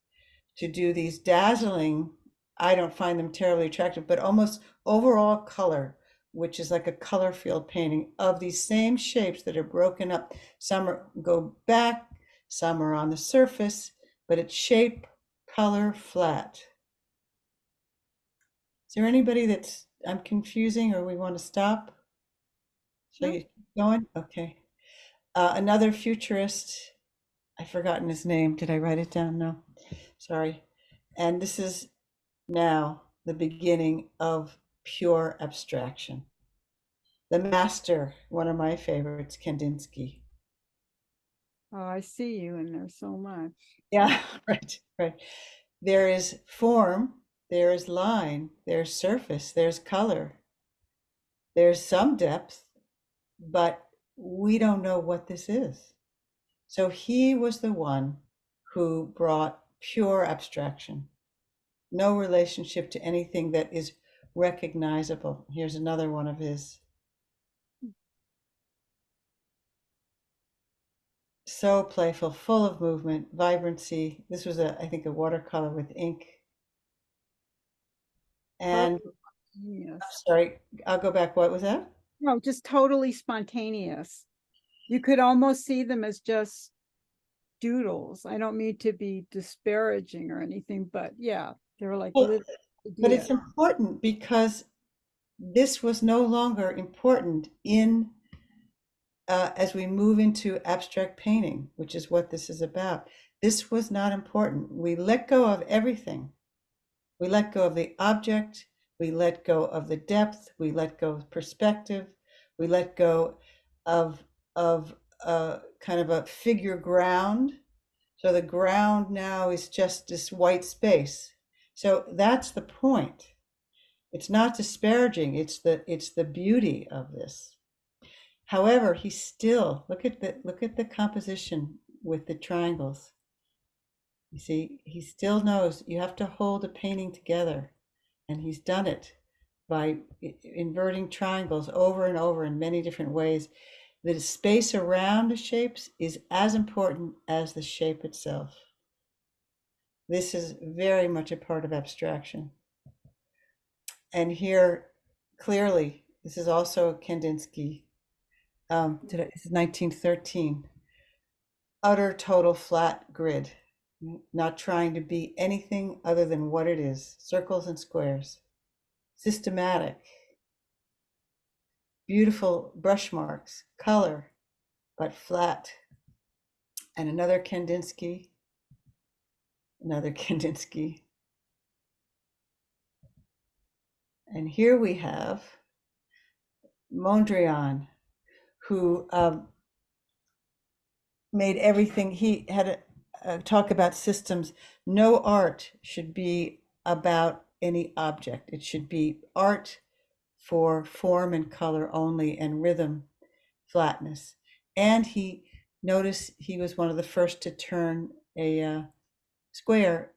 to do these dazzling, I don't find them terribly attractive, but almost overall color, which is like a color field painting of these same shapes that are broken up. Some go back, some are on the surface, but it's shape, color, flat. Is there anybody that's I'm confusing, or we want to stop? Shall you keep going? Okay. Another futurist, I've forgotten his name. Did I write it down? No. Sorry. And this is now the beginning of pure abstraction. The master, one of my favorites, Kandinsky. Oh, I see you in there so much. Yeah, right, right. There is form, there is line, there's surface, there's color, there's some depth, but we don't know what this is. So he was the one who brought pure abstraction, no relationship to anything that is recognizable. Here's another one of his. So playful, full of movement, vibrancy. This was I think, a watercolor with ink. And Yes. sorry, I'll go back. What was that? No, just totally spontaneous. You could almost see them as just doodles. I don't mean to be disparaging or anything, but yeah, they're like Well, little but it's ideas. important because this was no longer important in as we move into abstract painting, which is what this is about. This was not important. We let go of everything. We let go of the object. We let go of the depth. We let go of perspective. We let go of kind of a figure ground. So the ground now is just this white space. So that's the point. It's not disparaging. It's the beauty of this. However, he still look at the composition with the triangles. You see, he still knows you have to hold a painting together, and he's done it by inverting triangles over and over in many different ways. The space around the shapes is as important as the shape itself. This is very much a part of abstraction. And here, clearly, this is also Kandinsky. This is 1913. Utter, total, flat grid. Not trying to be anything other than what it is. Circles and squares. Systematic. Beautiful brush marks. Color, but flat. And another Kandinsky. Another Kandinsky. And here we have Mondrian, who made everything, he had a talk about systems. No art should be about any object. It should be art for form and color only, and rhythm, flatness. And he noticed he was one of the first to turn a square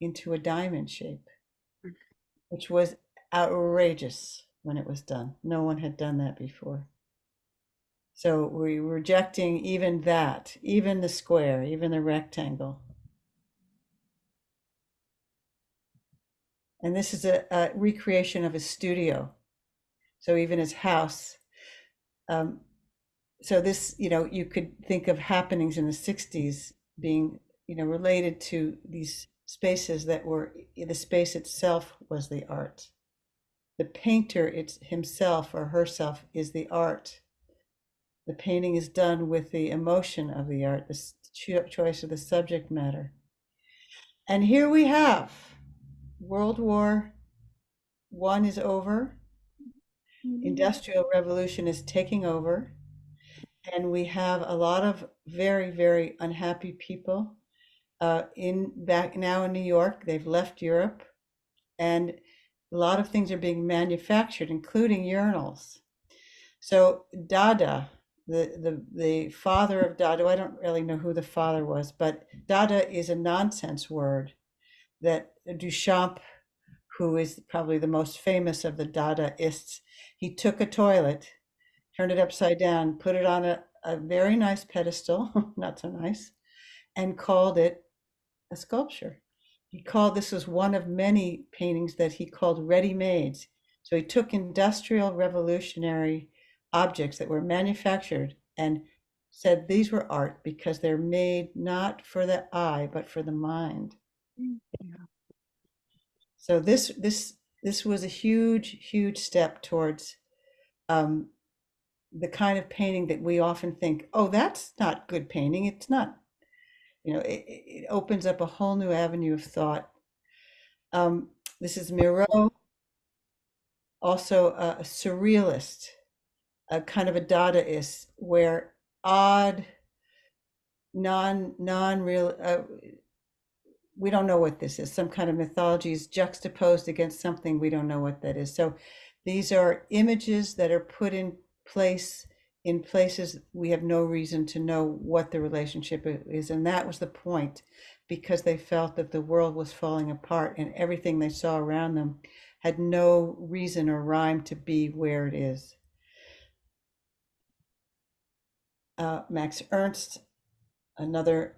into a diamond shape, which was outrageous when it was done. No one had done that before. So we're rejecting even that, even the square, even the rectangle. And this is a recreation of his studio. So even his house. So this, you could think of happenings in the 60s being, related to these spaces that were, the space itself was the art. The painter himself or herself is the art. The painting is done with the emotion of the art, the choice of the subject matter. And here we have World War I is over, Industrial Revolution is taking over, and we have a lot of very, very unhappy people back now in New York. They've left Europe, and a lot of things are being manufactured, including urinals. So Dada, the father of Dada, I don't really know who the father was, but Dada is a nonsense word that Duchamp, who is probably the most famous of the Dadaists, he took a toilet, turned it upside down, put it on a very nice pedestal, not so nice, and called it a sculpture. This was one of many paintings that he called ready-mades. So he took industrial revolutionary objects that were manufactured and said these were art because they're made not for the eye, but for the mind. Yeah. So this was a huge, huge step towards the kind of painting that we often think, oh, that's not good painting. It's not, it opens up a whole new avenue of thought. This is Miro, also a surrealist, a kind of a Dadaist, where odd, non-real, we don't know what this is. Some kind of mythology is juxtaposed against something we don't know what that is. So these are images that are put in place in places we have no reason to know what the relationship is. And that was the point, because they felt that the world was falling apart and everything they saw around them had no reason or rhyme to be where it is. Max Ernst, another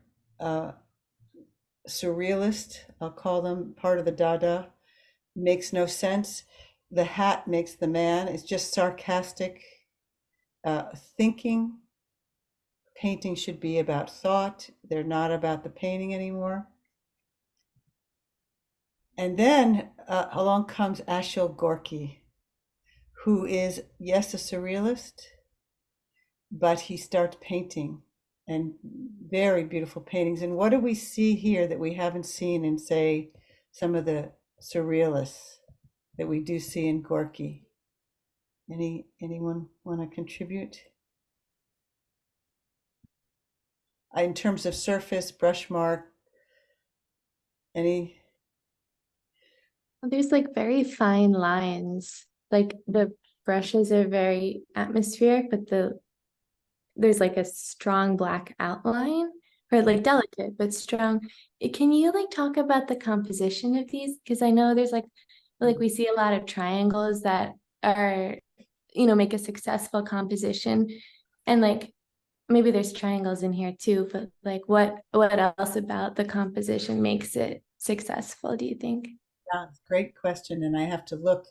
surrealist, I'll call them, part of the Dada, makes no sense. The hat makes the man. It's just sarcastic thinking. Painting should be about thought. They're not about the painting anymore. And then along comes Ashil Gorky, who is, yes, a surrealist, but he starts painting, and very beautiful paintings. And what do we see here that we haven't seen in, say, some of the surrealists that we do see in Gorky? Anyone want to contribute? In terms of surface, brush mark, any? There's like very fine lines. Like the brushes are very atmospheric, but there's like a strong black outline, or like delicate but strong. Can you like talk about the composition of these? Because I know there's like we see a lot of triangles that are, make a successful composition, and like maybe there's triangles in here too, but like what else about the composition makes it successful, do you think? Yeah, great question. And I have to look.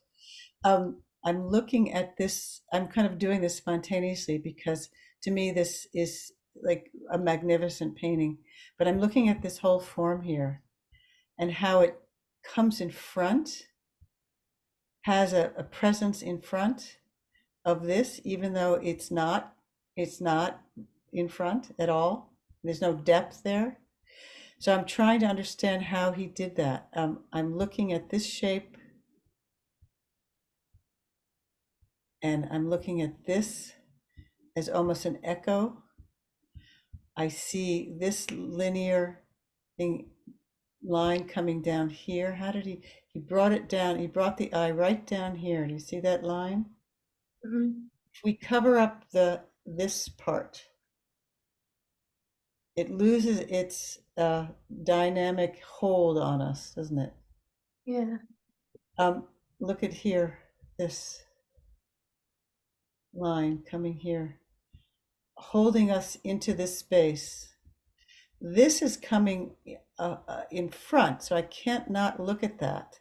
I'm looking at this, I'm kind of doing this spontaneously because to me this is like a magnificent painting. But I'm looking at this whole form here and how it comes in front, has a presence in front of this, even though it's not in front at all. There's no depth there. So I'm trying to understand how he did that. I'm looking at this shape And I'm looking at this as almost an echo. I see this linear thing, line coming down here. How did he brought it down, he brought the eye right down here. Do you see that line? Mhm. If we cover up this part, it loses its dynamic hold on us, doesn't it? Yeah. Look at here, this line coming here, holding us into this space. This is coming in front, so I can't not look at that,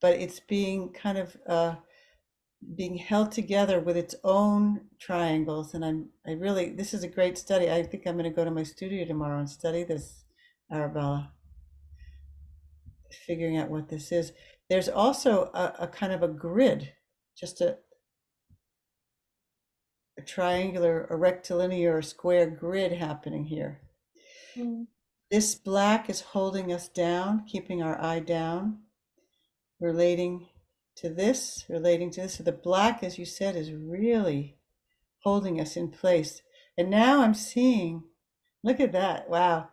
but it's being kind of being held together with its own triangles. And I really, this is a great study. I think I'm going to go to my studio tomorrow and study this, Arabella, figuring out what this is. There's also a kind of a grid, just a triangular, a rectilinear, or square grid happening here. Mm. This black is holding us down, keeping our eye down, relating to this, relating to this. So the black, as you said, is really holding us in place. And now I'm seeing, look at that. Wow.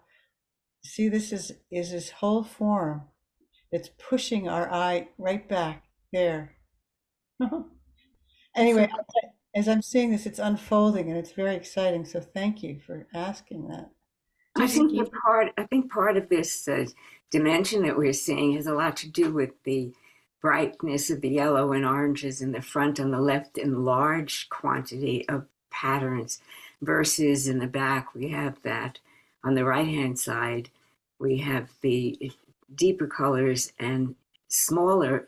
See, this is this whole form. It's pushing our eye right back there. Anyway, as I'm seeing this, it's unfolding and it's very exciting. So thank you for asking that. I think part of this dimension that we're seeing has a lot to do with the brightness of the yellow and oranges in the front on the left in large quantity of patterns versus in the back we have that on the right hand side we have the deeper colors and smaller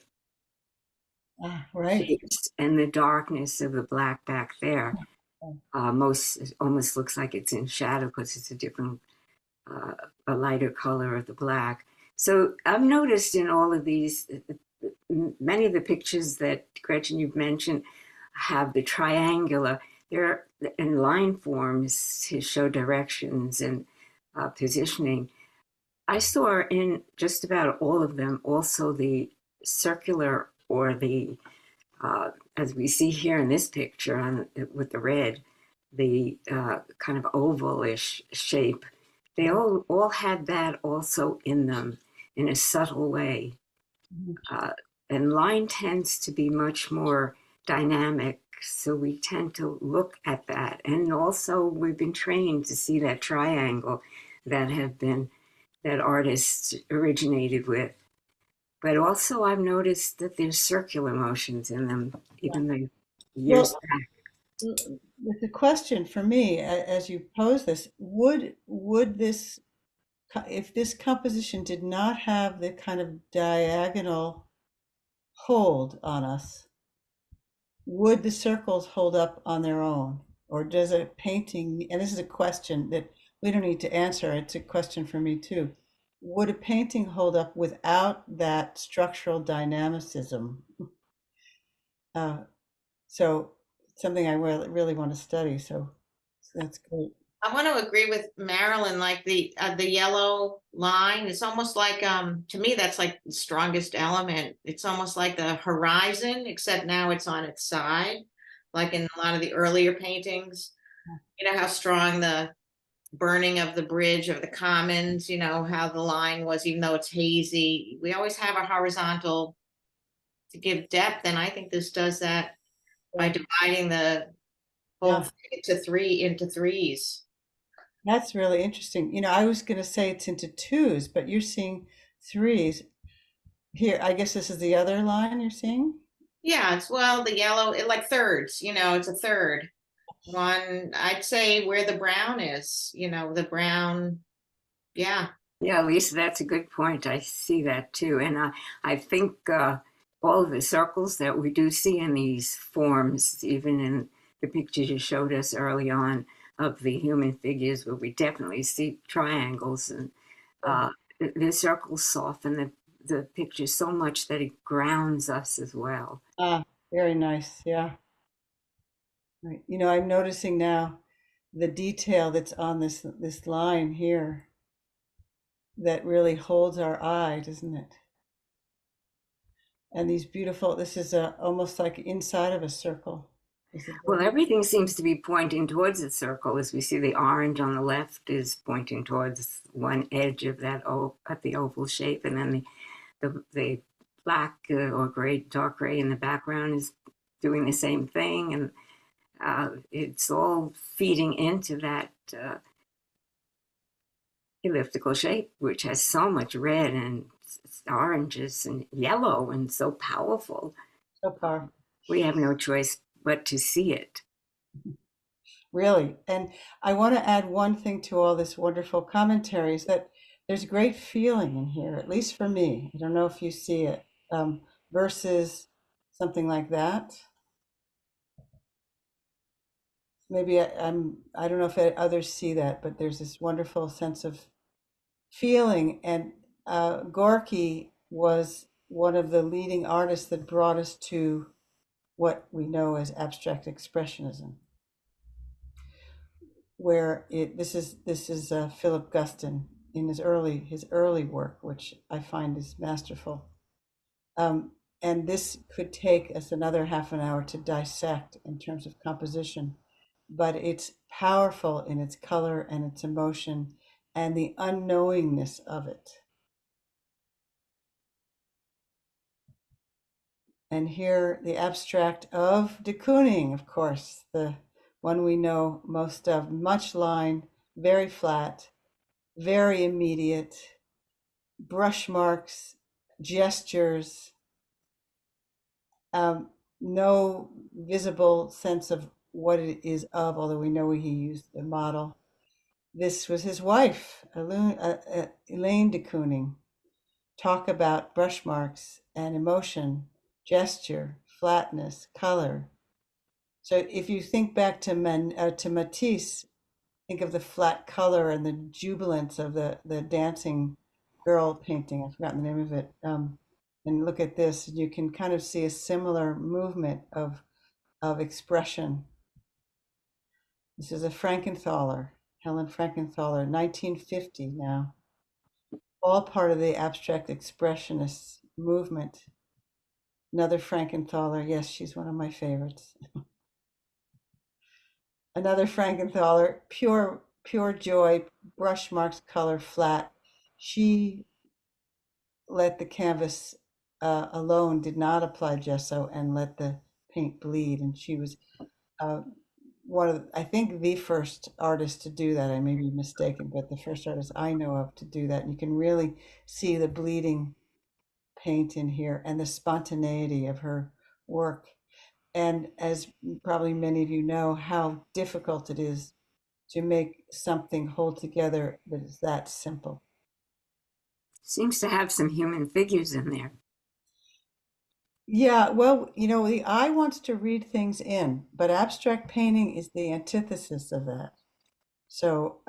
Right. shapes and the darkness of the black back there. Most almost looks like it's in shadow because it's a different a lighter color of the black. So I've noticed in all of these, many of the pictures that Gretchen you've mentioned have the triangular. They're in line forms to show directions and positioning. I saw in just about all of them also the circular or the, as we see here in this picture on with the red, the kind of ovalish shape. They all had that also in them in a subtle way. And line tends to be much more dynamic, so we tend to look at that. And also we've been trained to see that triangle that artists originated with. But also I've noticed that there's circular motions in them, even the years back. The question for me, as you pose this, would this, if this composition did not have the kind of diagonal hold on us, would the circles hold up on their own? Or does a painting, and this is a question that we don't need to answer, it's a question for me too. Would a painting hold up without that structural dynamicism? So something I really want to study. So that's great. I want to agree with Marilyn, like the yellow line. It's almost like to me that's like the strongest element. It's almost like the horizon, except now it's on its side, like in a lot of the earlier paintings. You know how strong the burning of the bridge of the commons, you know, how the line was, even though it's hazy. We always have a horizontal to give depth, and I think this does that by dividing the whole thing into threes. That's really interesting. You know, I was going to say it's into twos, but you're seeing threes. Here, I guess this is the other line you're seeing? Yeah, it's well, the yellow, like thirds, you know, it's a third. One, I'd say where the brown is, you know, the brown, yeah. Yeah, Lisa, that's a good point. I see that too. And I think all of the circles that we do see in these forms, even in the pictures you showed us early on of the human figures, where we definitely see triangles, and the circles soften the picture so much that it grounds us as well. Very nice. Yeah. Right. You know, I'm noticing now the detail that's on this line here that really holds our eye, doesn't it? And these beautiful, this is almost like inside of a circle. Is it Well, everything seems to be pointing towards a circle. As we see, the orange on the left is pointing towards one edge of that at the oval shape, and then the black or gray, dark gray in the background is doing the same thing, and it's all feeding into that elliptical shape, which has so much red and oranges and yellow and so powerful. so far? We have no choice but to see it. Really. And I want to add one thing to all this wonderful commentary is that there's great feeling in here, at least for me. I don't know if you see it, versus something like that. Maybe I don't know if others see that, but there's this wonderful sense of feeling. And Gorky was one of the leading artists that brought us to what we know as abstract expressionism, where this is Philip Guston in his early work, which I find is masterful. And this could take us another half an hour to dissect in terms of composition, but it's powerful in its color and its emotion and the unknowingness of it. And here, the abstract of de Kooning, of course, the one we know most of, much line, very flat, very immediate, brush marks, gestures, no visible sense of what it is of, although we know he used the model. This was his wife, Elaine de Kooning. Talk about brush marks and emotion, gesture, flatness, color. So if you think back to Matisse, think of the flat color and the jubilance of the dancing girl painting. I've forgotten the name of it. And look at this, you can kind of see a similar movement of expression. This is a Frankenthaler, Helen Frankenthaler, 1950 now. All part of the abstract expressionist movement. Another Frankenthaler, yes, she's one of my favorites. Another Frankenthaler, pure joy, brush marks, color, flat. She let the canvas alone, did not apply gesso and let the paint bleed. And she was one of, I think, the first artist to do that. I may be mistaken, but the first artist I know of to do that. And you can really see the bleeding paint in here and the spontaneity of her work. And as probably many of you know, how difficult it is to make something hold together that is that simple. Seems to have some human figures in there. Yeah, well, the eye wants to read things in, but abstract painting is the antithesis of that. So,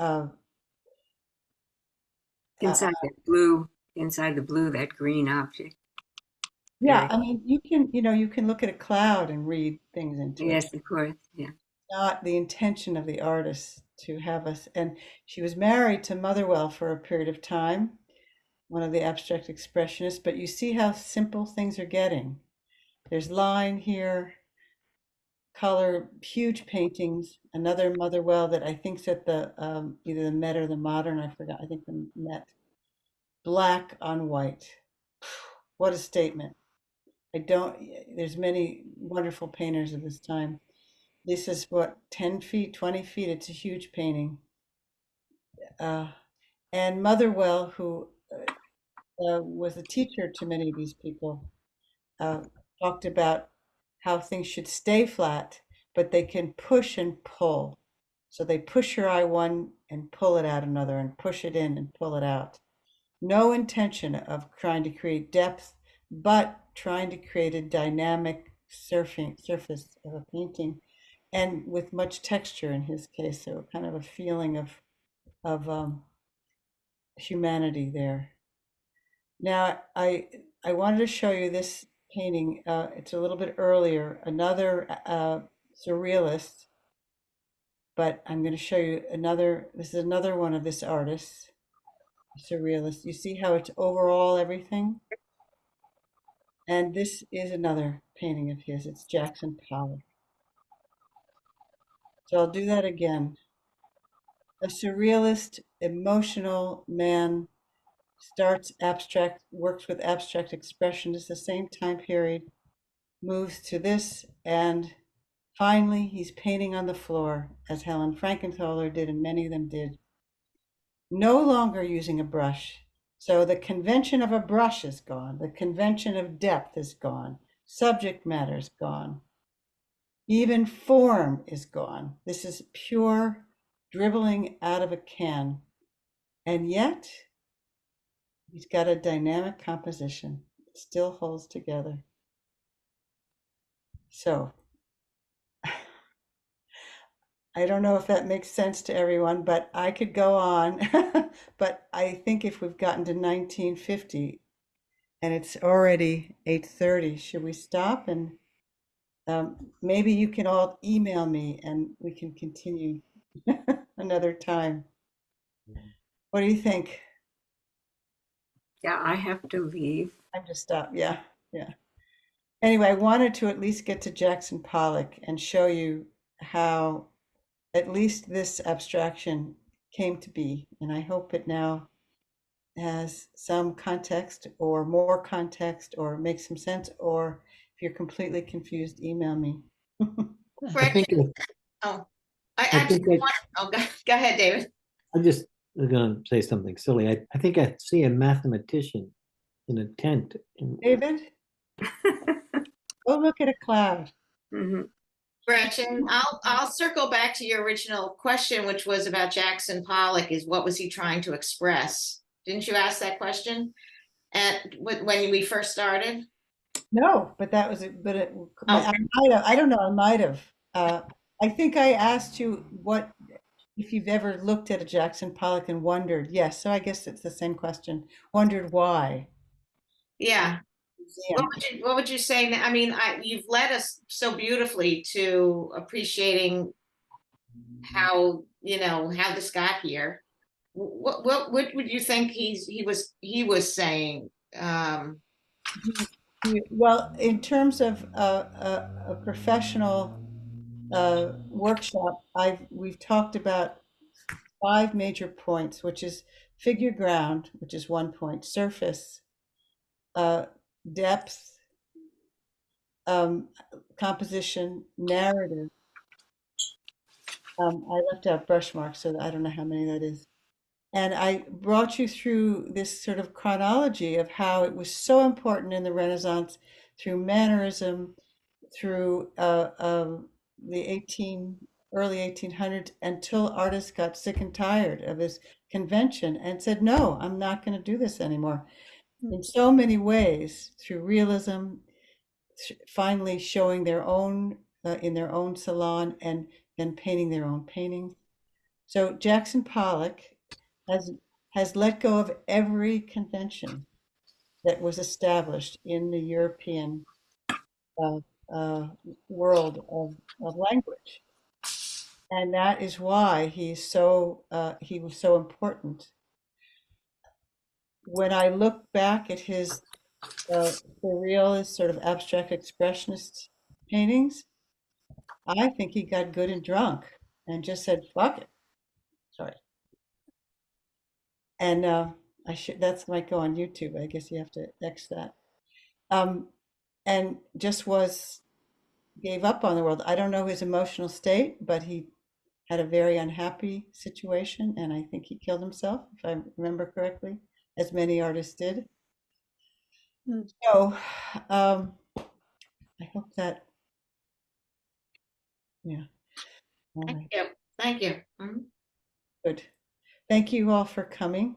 Inside the blue, that green object. yeah, Very, I mean, you can look at a cloud and read things into it. yes, of course. Yeah. Not the intention of the artist to have us. And she was married to Motherwell for a period of time, one of the abstract expressionists, but you see how simple things are getting. There's line here, color, huge paintings. Another Motherwell that I think's at the either the Met or the Modern, I forgot, I think the Met. Black on white. What a statement. There's many wonderful painters of this time. This is what, 10 feet, 20 feet, it's a huge painting. And Motherwell, who was a teacher to many of these people, talked about how things should stay flat, but they can push and pull. So they push your eye one and pull it out another and push it in and pull it out. No intention of trying to create depth, but trying to create a dynamic surface of a painting and with much texture in his case. So kind of a feeling of humanity there. Now, I wanted to show you this painting. It's a little bit earlier, another surrealist, but I'm going to show you another. This is another one of this artist, surrealist. You see how it's overall everything? And this is another painting of his. It's Jackson Pollock. So I'll do that again. A surrealist, emotional man works with abstract expressionists the same time period, moves to this, and finally he's painting on the floor, as Helen Frankenthaler did and many of them did, no longer using a brush. So the convention of a brush is gone. The convention of depth is gone. Subject matter is gone. Even form is gone. This is pure dribbling out of a can. And yet, he's got a dynamic composition. It still holds together. So, I don't know if that makes sense to everyone, but I could go on. But I think if we've gotten to 1950 and it's already 8:30, should we stop? And maybe you can all email me and we can continue another time. What do you think? Yeah, I have to leave. Time to stop. Yeah, yeah. Anyway, I wanted to at least get to Jackson Pollock and show you how at least this abstraction came to be. And I hope it now has some context or more context or makes some sense. Or if you're completely confused, email me. I think, Gretchen, oh, I I think actually want, oh, go ahead, David. I'm just going to say something silly. I think I see a mathematician in a tent. David, go look at a cloud. Mhm. Gretchen, I'll circle back to your original question, which was about Jackson Pollock, is what was he trying to express? Didn't you ask that question? And when we first started? No, but that was it. But Oh. I might have. I don't know. I might have. I think I asked you what if you've ever looked at a Jackson Pollock and wondered. Yes, so I guess it's the same question. Wondered why. Yeah. Museum. What would you say now? I mean, you've led us so beautifully to appreciating how, how this got here. What would you think he was saying? Well, in terms of a professional workshop, we've talked about 5 major points, which is figure ground, which is 1 point, surface, depth, composition, narrative. I left out brush marks, so I don't know how many that is. And I brought you through this sort of chronology of how it was so important in the Renaissance through mannerism, through the early 1800s, until artists got sick and tired of his convention and said, no, I'm not going to do this anymore. In so many ways, through realism, finally showing their own in their own salon and painting their own paintings. So Jackson Pollock has let go of every convention that was established in the European uh, uh, world of language, and that is why he was so important. When I look back at his surrealist, sort of abstract expressionist paintings, I think he got good and drunk and just said, "Fuck it." Sorry. And that's might go on YouTube. I guess you have to X that. And just gave up on the world. I don't know his emotional state, but he had a very unhappy situation, and I think he killed himself, if I remember correctly, as many artists did. So I hope that, yeah. All Thank right. you. Thank you. Mhm. Good. Thank you all for coming.